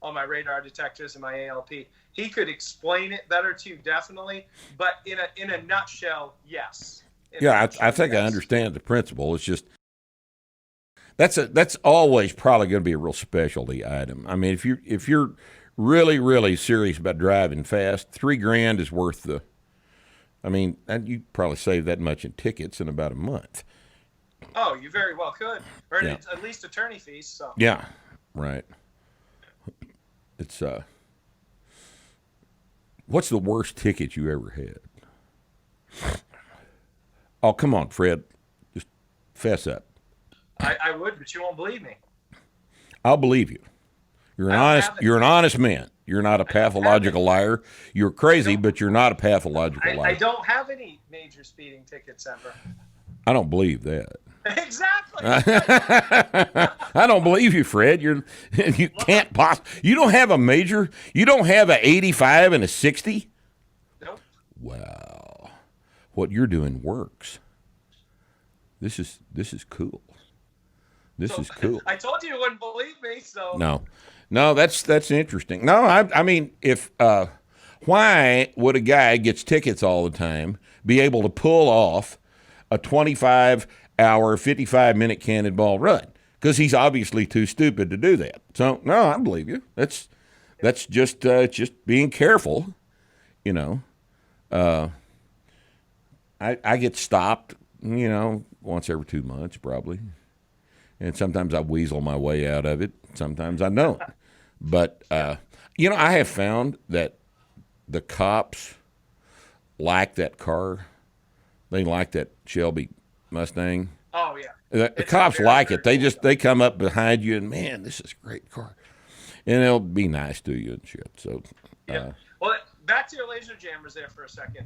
on my radar detectors and my ALP. He could explain it better to you, definitely. But in a nutshell, yes. I think I understand the principle. It's just that's always probably going to be a real specialty item. I mean, if you're really, really serious about driving fast, $3,000 is worth the. I mean, you probably save that much in tickets in about a month. Oh, you very well could, or at least attorney fees. So. Yeah, right. It's what's the worst ticket you ever had? Oh, come on, Fred, just fess up. I would, but you won't believe me. I'll believe you. You're an honest man. You're not a pathological liar. You're crazy, but you're not a pathological liar. I don't have any major speeding tickets ever. I don't believe that. Exactly. I don't believe you, Fred. You can't you don't have a major. You don't have a 85 and a 60. Nope. Wow, what you're doing works. This is cool. This is cool. I told you wouldn't believe me, so. No, that's interesting. No, I mean, if why would a guy gets tickets all the time be able to pull off a 25-hour, 55-minute Cannonball Run? Because he's obviously too stupid to do that. So no, I believe you. That's just being careful, you know. I get stopped, you know, once every 2 months probably. And sometimes I weasel my way out of it. Sometimes I don't. But, you know, I have found that the cops like that car. They like that Shelby Mustang. Oh, yeah. The cops like it. They come up behind you and, man, this is a great car. And they'll be nice to you and shit. So, yeah. Well, back to your laser jammers there for a second.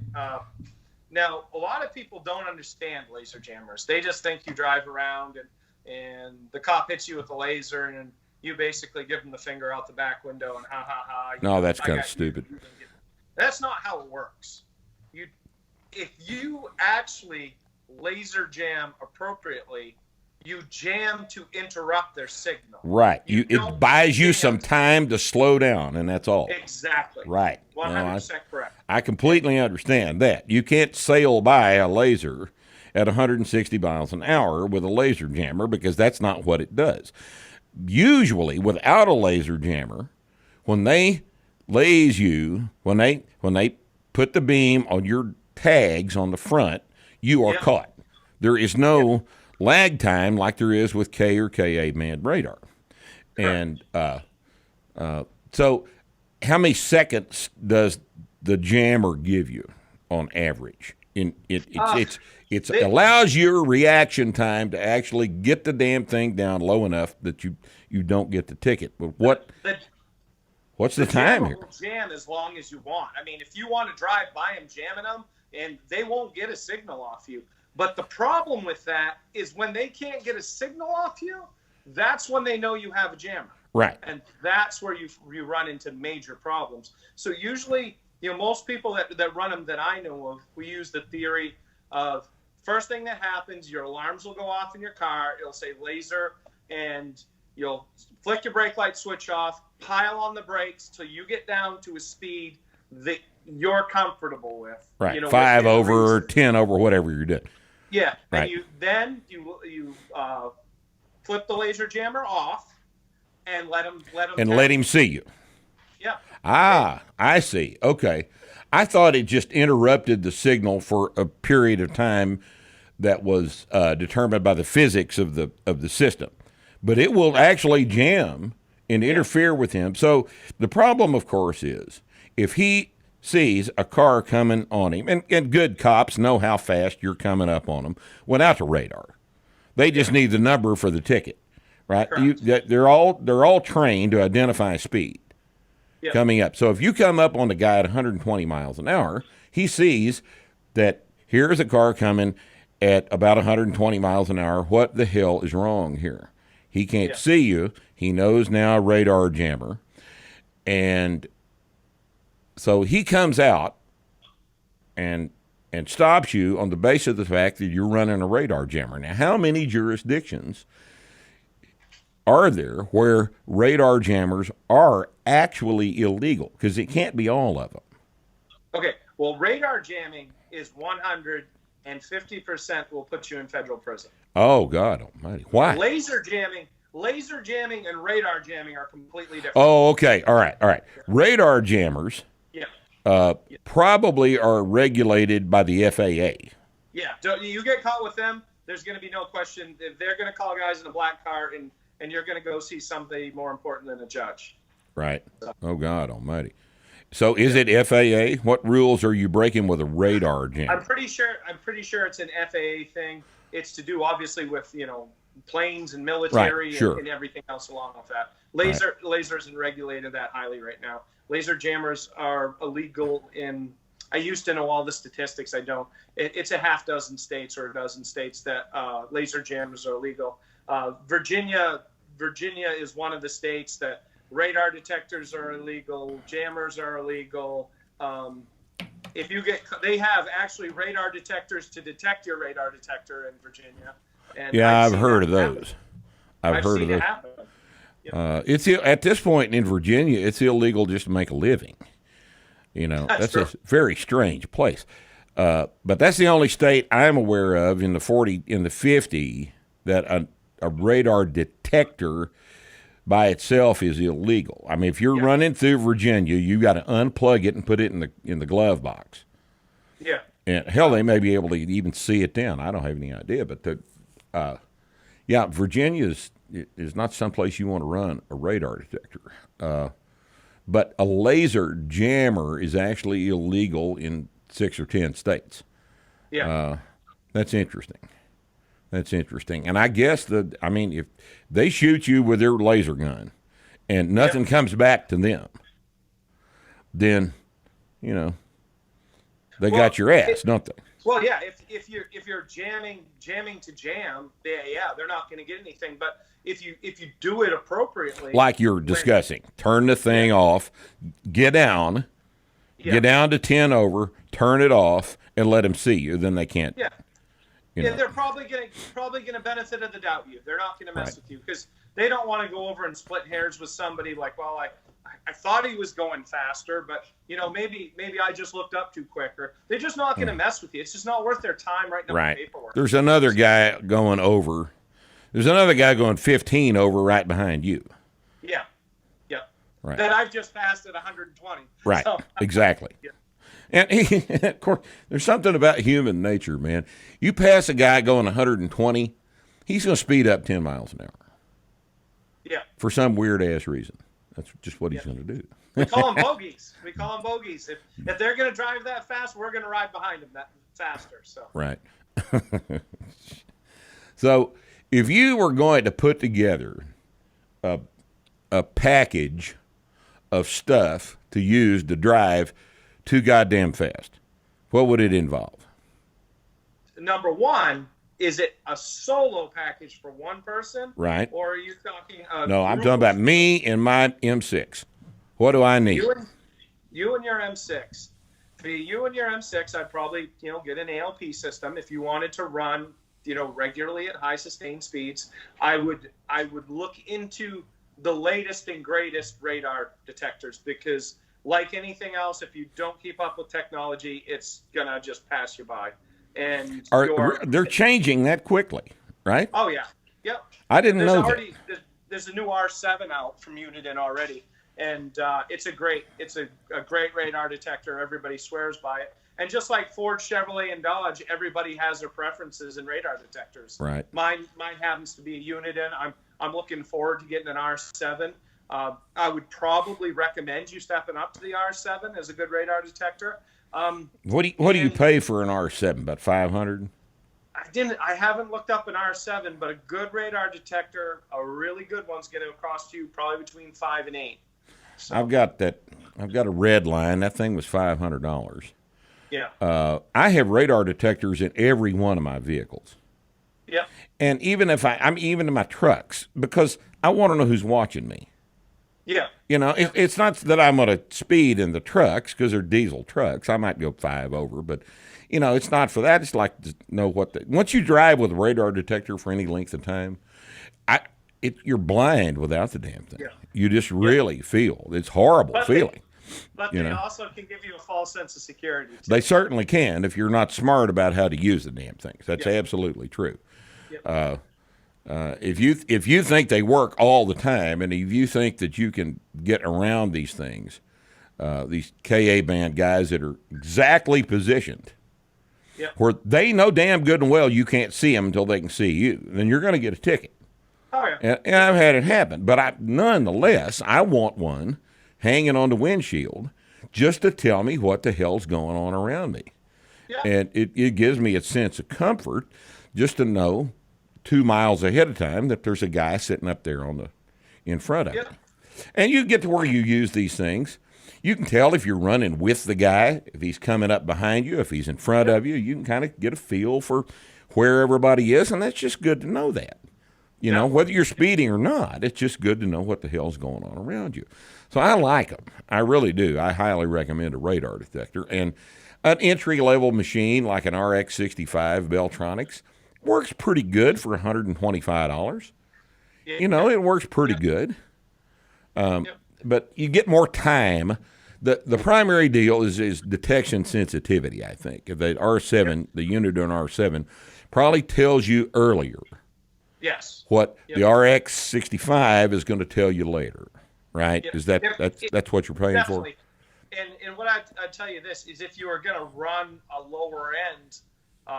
Now, a lot of people don't understand laser jammers. They just think you drive around and the cop hits you with a laser and you basically give them the finger out the back window and ha ha ha. No, that's kind of stupid. That's not how it works. If you actually laser jam appropriately, you jam to interrupt their signal. Right. It buys you some time to slow down, and that's all. Exactly. Right. 100% correct. I completely understand that. You can't sail by a laser at 160 miles an hour with a laser jammer because that's not what it does. Usually, without a laser jammer, when they laze you, when they put the beam on your tags on the front, you are caught. There is no lag time like there is with K or KA manned radar. And so how many seconds does the jammer give you on average? It allows your reaction time to actually get the damn thing down low enough that you don't get the ticket. But what's the time here? Will jam as long as you want. I mean, if you want to drive by them jamming them, and they won't get a signal off you. But the problem with that is when they can't get a signal off you, that's when they know you have a jammer. Right. And that's where you run into major problems. So usually, you know, most people that run them that I know of, we use the theory of first thing that happens, your alarms will go off in your car. It'll say laser, and you'll flick your brake light switch off, pile on the brakes till you get down to a speed that you're comfortable with. Right. You know, 5 over, 10 over, whatever you're doing. Yeah. Right. And you flip the laser jammer off and let him see you. Yeah. I see. Okay. I thought it just interrupted the signal for a period of time that was determined by the physics of the system. But it will actually jam and interfere with him. So the problem, of course, is if he sees a car coming on him, and good cops know how fast you're coming up on them without the radar. They just need the number for the ticket, right? They're all trained to identify speed coming up. So if you come up on the guy at 120 miles an hour, he sees that here's a car coming at about 120 miles an hour. What the hell is wrong here? He can't see you. He knows now radar jammer. And so he comes out and and stops you on the basis of the fact that you're running a radar jammer. Now, how many jurisdictions are there where radar jammers are actually illegal? Because it can't be all of them. Okay, well, radar jamming is 150% will put you in federal prison. Oh, God almighty. Why? Laser jamming and radar jamming are completely different. Oh, okay. All right. Radar jammers probably are regulated by the FAA. Yeah, you get caught with them, there's going to be no question. They're going to call guys in a black car, and you're going to go see somebody more important than a judge. Right. Oh, God almighty. So is it FAA? What rules are you breaking with a radar jammer? I'm pretty sure it's an FAA thing. It's to do obviously with, planes and military right, sure. and everything else along with that. Lasers isn't regulated that highly right now. Laser jammers are illegal I used to know all the statistics. I don't. It's a half dozen states or a dozen states that laser jammers are illegal. Virginia is one of the states that radar detectors are illegal, jammers are illegal. They have actually radar detectors to detect your radar detector in Virginia. And I've heard of those. I've heard of those. Happen. It's at this point in Virginia, it's illegal just to make a living. That's a very strange place. But that's the only state I'm aware of in the 50 that a radar detector by itself is illegal. I mean, if you're running through Virginia, you got to unplug it and put it in the glove box. Yeah. And hell, they may be able to even see it then. I don't have any idea, but Virginia is not someplace you want to run a radar detector. But a laser jammer is actually illegal in 6 or 10 states. Yeah. That's interesting. And I guess if they shoot you with their laser gun and nothing comes back to them, then, they got your ass, don't they? Well, yeah, if you're jamming to jam, they're not going to get anything. But if you do it appropriately, like you're discussing, turn the thing off, get down to 10 over, turn it off, and let them see you. Then they can't. Yeah. They're probably going to benefit of the doubt you. They're not going to mess with you because they don't want to go over and split hairs with somebody like, well, I thought he was going faster, but maybe I just looked up too quick. Or they're just not going to mess with you. It's just not worth their time right now. Right. Paperwork. There's another guy going over. There's another guy going 15 over right behind you. Yeah. Right. That I've just passed at 120. Right. So, exactly. Yeah. And of course, there's something about human nature, man. You pass a guy going 120, he's going to speed up 10 miles an hour. Yeah. For some weird-ass reason. That's just what he's going to do. We call them bogeys. If they're going to drive that fast, we're going to ride behind them that faster. So. Right. So if you were going to put together a package of stuff to use to drive too goddamn fast, what would it involve? Number one, is it a solo package for one person? Right. Or are you talking No, I'm talking about me and my M6. What do I need? You and your M6. For you and your M6, I'd probably, get an ALP system. If you wanted to run, regularly at high sustained speeds, I would look into the latest and greatest radar detectors because like anything else, if you don't keep up with technology, it's going to just pass you by. And they're changing that quickly, right? Oh, yeah. Yep. I didn't know that. There's a new R7 out from Uniden already, and it's a great radar detector. Everybody swears by it. And just like Ford, Chevrolet, and Dodge, everybody has their preferences in radar detectors. Right. Mine happens to be a Uniden. I'm looking forward to getting an R7. I would probably recommend you stepping up to the R7 as a good radar detector. What do you pay for an R7? About $500? I haven't looked up an R7, but a good radar detector, a really good one's going to cost you probably between $5 and $8. So. I've got a red line. That thing was $500. Yeah. I have radar detectors in every one of my vehicles. Yeah. And even if I'm even in my trucks because I want to know who's watching me. Yeah. It's not that I'm going to speed in the trucks because they're diesel trucks. I might go 5 over, but it's not for that. It's like to know once you drive with a radar detector for any length of time, you're blind without the damn thing. Yeah. You just really feel it's horrible feeling. But they also can give you a false sense of security, too. They certainly can if you're not smart about how to use the damn things. That's absolutely true. Yep. If you think they work all the time, and if you think that you can get around these things, these KA band guys that are exactly positioned, where they know damn good and well you can't see them until they can see you, then you're going to get a ticket. Oh, yeah. And I've had it happen, but nonetheless, I want one hanging on the windshield just to tell me what the hell's going on around me. Yeah. And it gives me a sense of comfort just to know 2 miles ahead of time that there's a guy sitting up there in front of me. And you get to where you use these things. You can tell if you're running with the guy, if he's coming up behind you, if he's in front of you. You can kind of get a feel for where everybody is, and that's just good to know that. Whether you're speeding or not, it's just good to know what the hell's going on around you. So I like them. I really do. I highly recommend a radar detector. And an entry-level machine like an RX-65 Beltronics works pretty good for $125. It works pretty good. But you get more time. The primary deal is detection sensitivity, I think. The R7, the unit on R7, probably tells you earlier what the RX-65 is going to tell you later, right? Is that's what you're paying for? And what I tell you this is, if you are going to run a lower end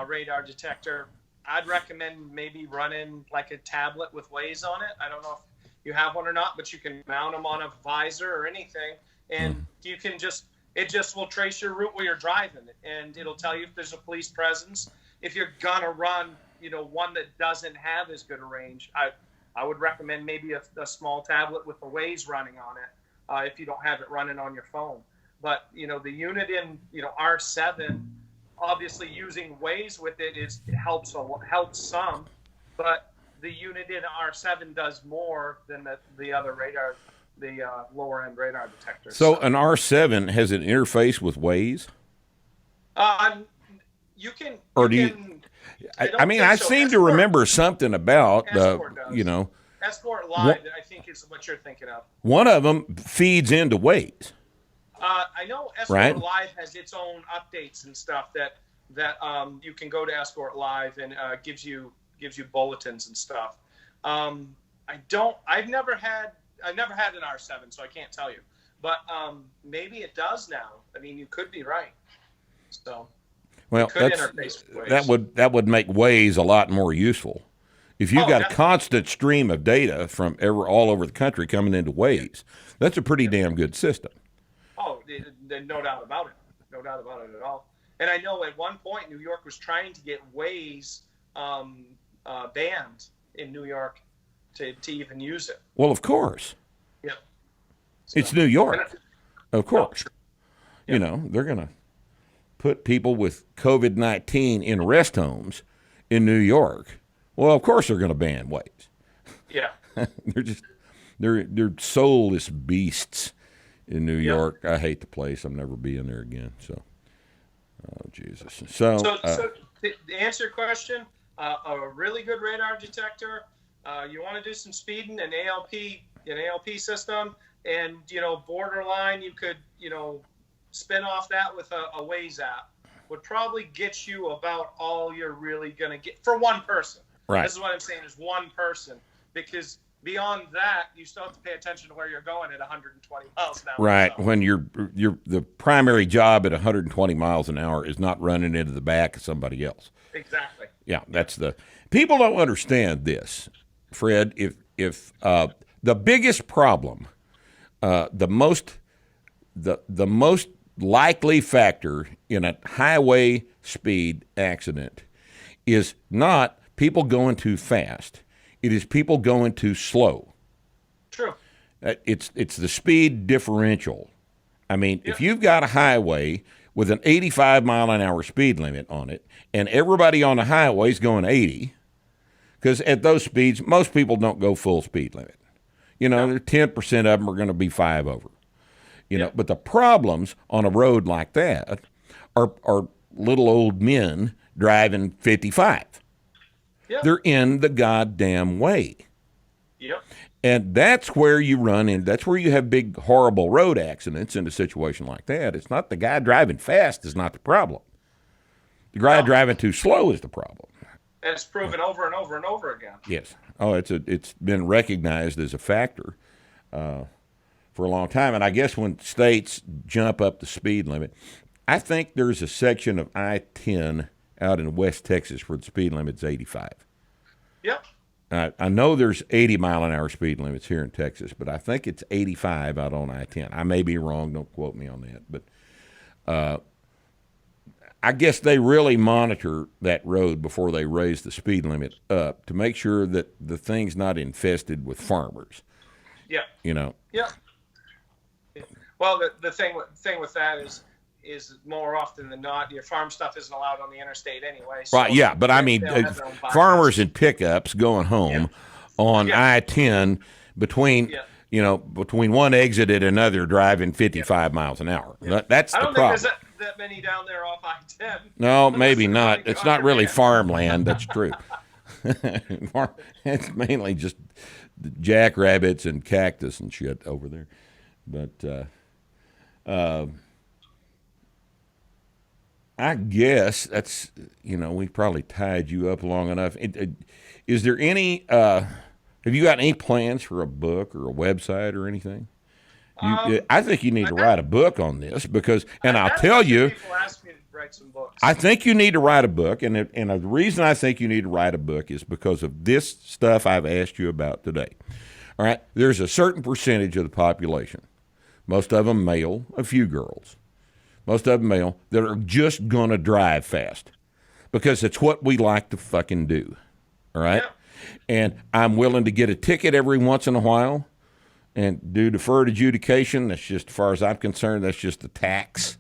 radar detector, I'd recommend maybe running like a tablet with Waze on it. I don't know if you have one or not, but you can mount them on a visor or anything, and you can it just will trace your route where you're driving, and it'll tell you if there's a police presence. If you're gonna run, one that doesn't have as good a range, I would recommend maybe a small tablet with a Waze running on it, if you don't have it running on your phone. But the unit in R7, obviously using Waze with it helps some, but the unit in R7 does more than the other radar, the lower end radar detectors. So an R7 has an interface with Waze? You can. Or do you? I seem to remember something about Escort Live, I think, is what you're thinking of. One of them feeds into Waze. I know Escort Live has its own updates and stuff that you can go to Escort Live and gives you bulletins and stuff. I've never had an R7, so I can't tell you. But maybe it does now. I mean, you could be right. So. Well, that would make Waze a lot more useful. If you've got a constant stream of data from all over the country coming into Waze, that's a pretty damn good system. Oh, no doubt about it. No doubt about it at all. And I know at one point New York was trying to get Waze banned in New York to even use it. Well, of course. Yeah. It's New York. Of course. They're going to put people with COVID-19 in rest homes in New York. Well, of course they're going to ban Waze. Yeah. they're soulless beasts in New York. I hate the place. I'm never being there again. So, oh Jesus. So to answer your question, a really good radar detector. You want to do some speeding, an ALP system, and borderline. You could spin off that with a Waze app. Would probably get you about all you're really gonna get for one person. Right. This is what I'm saying is one person, because beyond that, you still have to pay attention to where you're going at 120 miles an hour. Right. So. When the primary job at 120 miles an hour is not running into the back of somebody else. Exactly. Yeah, that's people don't understand this, Fred. If the biggest problem, the most likely factor in a highway speed accident is not people going too fast. It is people going too slow. True. It's the speed differential. I mean, if you've got a highway with an 85 mile an hour speed limit on it, and everybody on the highway is going 80, because at those speeds, most people don't go full speed limit. 10% of them are going to be 5 over. But the problems on a road like that are little old men driving 55. Yep. They're in the goddamn way. Yep. And that's where you run in. That's where you have big, horrible road accidents in a situation like that. It's not the guy driving fast is not the problem. The guy driving too slow is the problem. And it's proven over and over and over again. Yes. Oh, it's been recognized as a factor for a long time. And I guess when states jump up the speed limit, I think there's a section of I-10 out in West Texas where the speed limit's 85. Yep. I know there's 80-mile-an-hour speed limits here in Texas, but I think it's 85 out on I-10. I may be wrong. Don't quote me on that. But I guess they really monitor that road before they raise the speed limit up to make sure that the thing's not infested with farmers. Yeah. You know. Yeah. Well, the thing with that is more often than not, your farm stuff isn't allowed on the interstate anyway. So right, yeah, but I mean, farmers and pickups going home on I-10 between, between one exit and another driving 55 miles an hour. That's the problem. I don't think there's that many down there off I-10. No, maybe not. It's not really farmland. That's true. It's mainly just jackrabbits and cactus and shit over there. But I guess that's, we probably tied you up long enough. Is there any, have you got any plans for a book or a website or anything? I think you need to write a book on this because, and I'll tell you, people ask me to write some books. I think you need to write a book. And the reason I think you need to write a book is because of this stuff I've asked you about today. All right. There's a certain percentage of the population, most of them male, a few girls, most of them male, that are just going to drive fast because it's what we like to fucking do. All right. Yeah. And I'm willing to get a ticket every once in a while and do deferred adjudication. That's just, as far as I'm concerned, that's just the tax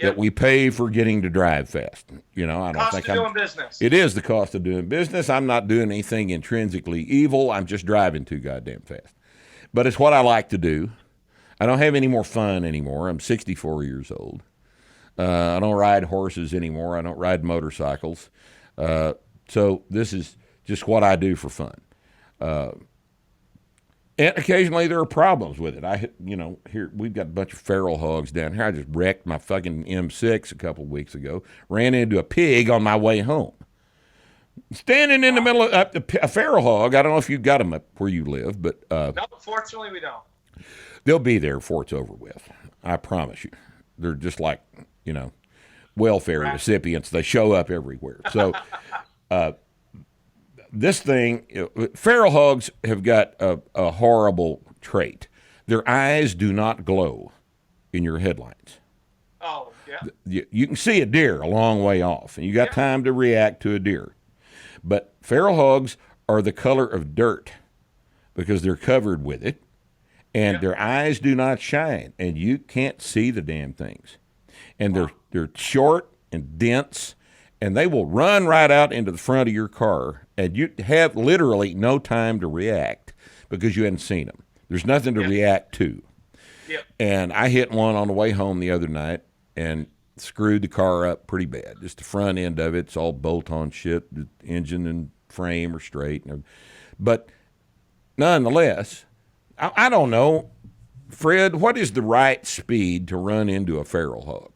that we pay for getting to drive fast. I don't cost think of doing business. It is the cost of doing business. I'm not doing anything intrinsically evil. I'm just driving too goddamn fast. But it's what I like to do. I don't have any more fun anymore. I'm 64 years old. I don't ride horses anymore. I don't ride motorcycles. So this is just what I do for fun. And occasionally there are problems with it. Here we've got a bunch of feral hogs down here. I just wrecked my fucking M6 a couple of weeks ago. Ran into a pig on my way home. Standing in the middle of a feral hog. I don't know if you've got them up where you live, but no, fortunately we don't. They'll be there before it's over with. I promise you. They're just like, welfare recipients. They show up everywhere. So this thing, feral hogs have got a horrible trait. Their eyes do not glow in your headlights. Oh, yeah. You can see a deer a long way off, and you got time to react to a deer. But feral hogs are the color of dirt because they're covered with it, and their eyes do not shine, and you can't see the damn things. And they're short and dense, and they will run right out into the front of your car, and you have literally no time to react because you hadn't seen them. There's nothing to react to. Yep. And I hit one on the way home the other night and screwed the car up pretty bad. Just the front end of it's all bolt-on shit. The engine and frame are straight. But nonetheless, I don't know, Fred, what is the right speed to run into a feral hog?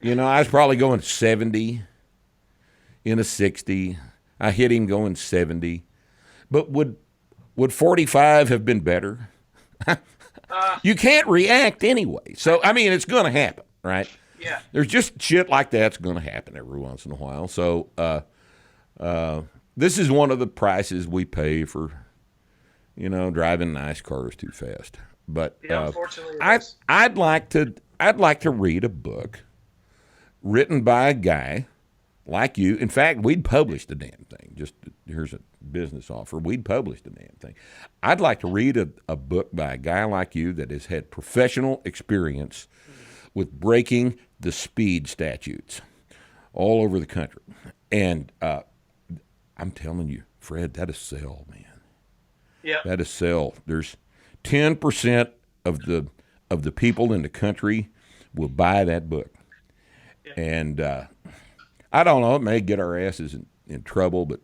I was probably going 70 in a 60. I hit him going 70. But would 45 have been better? You can't react anyway. So, it's going to happen, right? Yeah. There's just shit like that's going to happen every once in a while. So this is one of the prices we pay for, driving nice cars too fast. But unfortunately, I'd like to read a book written by a guy like you. In fact, we'd publish the damn thing. Just here's a business offer. We'd publish the damn thing. I'd like to read a book by a guy like you that has had professional experience with breaking the speed statutes all over the country. And I'm telling you, Fred, that is sell, man. Yeah. That is sell. There's 10% of the people in the country will buy that book. Yeah. And I don't know, it may get our asses in trouble, but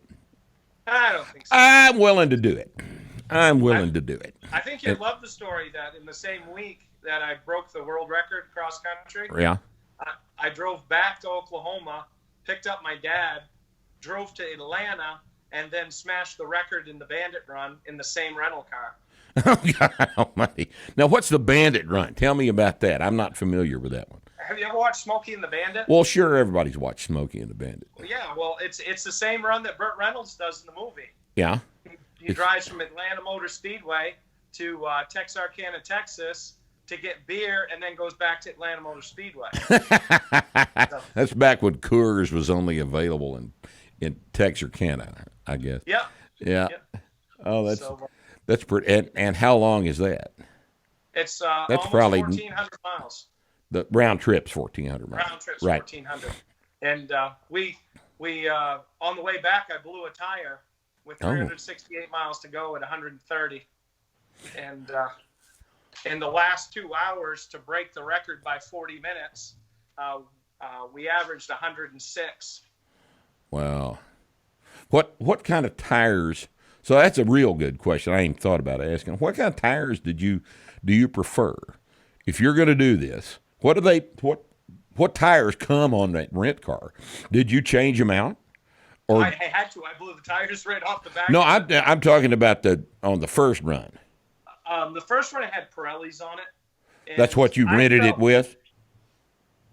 I don't think so. I'm willing to do it. I'm willing to do it. I think you'd love the story that in the same week that I broke the world record cross country, Yeah. I drove back to Oklahoma, picked up my dad, drove to Atlanta, and then smashed the record in the Bandit Run in the same rental car. Oh, God almighty. Now, what's the Bandit Run? Tell me about that. I'm not familiar with that one. Have you ever watched Smokey and the Bandit? Well, sure, everybody's watched Smokey and the Bandit. Yeah, well, it's the same run that Burt Reynolds does in the movie. Yeah. He drives from Atlanta Motor Speedway to Texarkana, Texas, to get beer, and then goes back to Atlanta Motor Speedway. That's back when Coors was only available in Texarkana, I guess. Yep. Yeah. Yep. Oh, that's pretty. And how long is that? It's That's almost probably 1,400 miles. The round trip's 1,400 miles. Round trip's right. 1,400. And we on the way back, I blew a tire with 368 miles to go at 130. And in the last 2 hours to break the record by 40 minutes, we averaged 106. Wow. What kind of tires? So that's a real good question. I ain't thought about asking. What kind of tires do you prefer? If you're going to do this, what tires come on that rent car? Did you change them out? Or I had to. I blew the tires right off the back. no, I'm talking about on the first run. The first one had Pirellis on it. That's what you rented it with?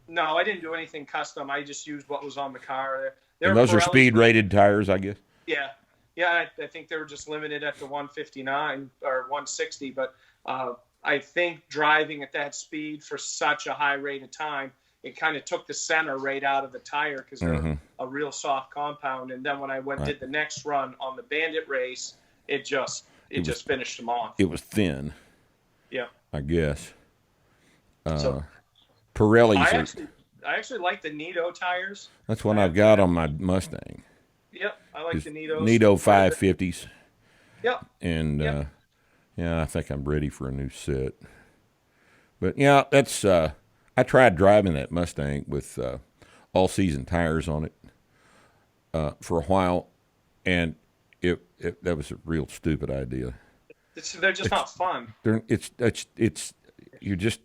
No, I didn't do anything custom. I just used what was on the car. And those are speed-rated tires, I guess? Yeah. Yeah, I think they were just limited at the 159 or 160. But I think driving at that speed for such a high rate of time, it kind of took the center right out of the tire because they're a real soft compound. And then when I did the next run on the Bandit race, it just finished them off. It was thin. Yeah. I guess. So Pirellis. I actually like the Nito tires. That's what I've got on my Mustang. Yep, I like the Nitos. Nito 550s. Yep. And yeah, I think I'm ready for a new set. But yeah, that's I tried driving that Mustang with all-season tires on it for a while, and that was a real stupid idea. They're just not fun. It's you're just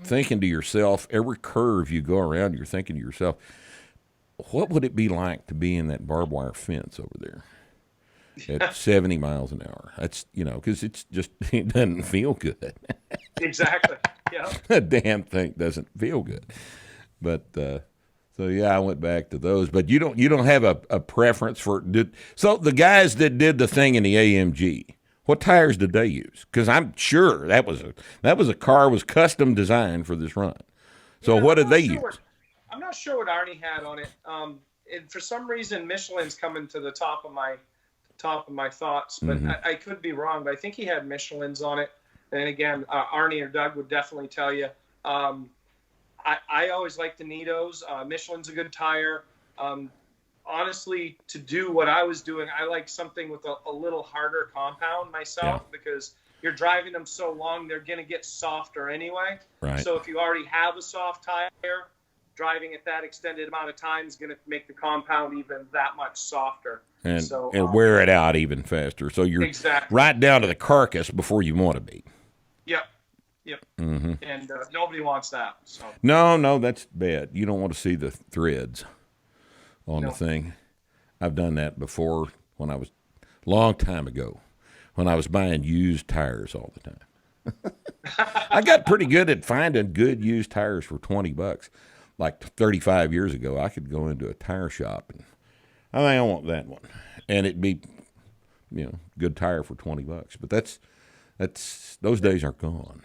thinking to yourself, every curve you go around, you're thinking to yourself, what would it be like to be in that barbed wire fence over there at 70 miles an hour? That's, because it doesn't feel good. Exactly. Yeah. The damn thing doesn't feel good. But so yeah, I went back to those. But you don't have a preference for so the guys that did the thing in the AMG, what tires did they use? Because I'm sure that was a car was custom designed for this run. So what did they use? I'm not sure what Arnie had on it. And for some reason, Michelin's coming to the top of my thoughts, but I could be wrong. But I think he had Michelin's on it. And again, Arnie or Doug would definitely tell you. I always like the Nitos. Michelin's a good tire. Honestly, to do what I was doing, I like something with a little harder compound myself because you're driving them so long, they're going to get softer anyway. Right. So if you already have a soft tire, driving at that extended amount of time is going to make the compound even that much softer. And wear it out even faster. So you're right down to the carcass before you want to be. Yep. Mm-hmm. And nobody wants that. So. No, that's bad. You don't want to see the threads on the thing. I've done that before long time ago, when I was buying used tires all the time. I got pretty good at finding good used tires for $20. Like 35 years ago, I could go into a tire shop and I think I want that one, and it'd be, good tire for $20. But that's those days are gone.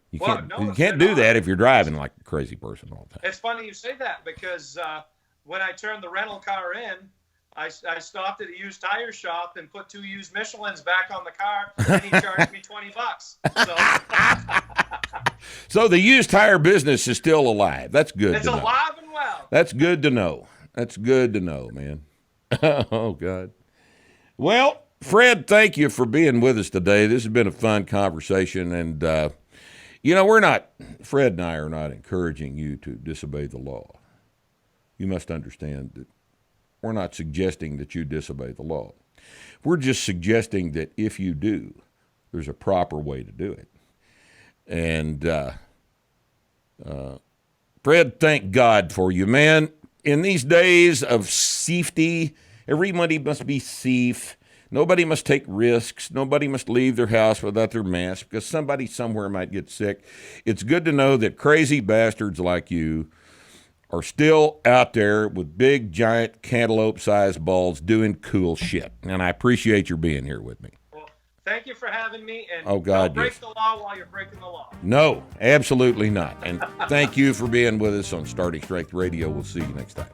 You can't do that if you're driving like a crazy person all the time. It's funny you say that because when I turned the rental car in, I stopped at a used tire shop and put 2 used Michelin's back on the car, and he charged me $20. So. So the used tire business is still alive. That's good. It's alive and well. That's good to know. That's good to know, man. Oh, God. Well, Fred, thank you for being with us today. This has been a fun conversation. And, Fred and I are not encouraging you to disobey the law. you must understand that we're not suggesting that you disobey the law. We're just suggesting that if you do, there's a proper way to do it. And Fred, thank God for you, man. In these days of safety, everybody must be safe. Nobody must take risks. Nobody must leave their house without their mask because somebody somewhere might get sick. It's good to know that crazy bastards like you are still out there with big, giant, cantaloupe-sized balls doing cool shit. And I appreciate your being here with me. Well, thank you for having me. And Oh, God, don't break yes. the law while you're breaking the law. No, absolutely not. And thank you for being with us on Starting Strength Radio. We'll see you next time.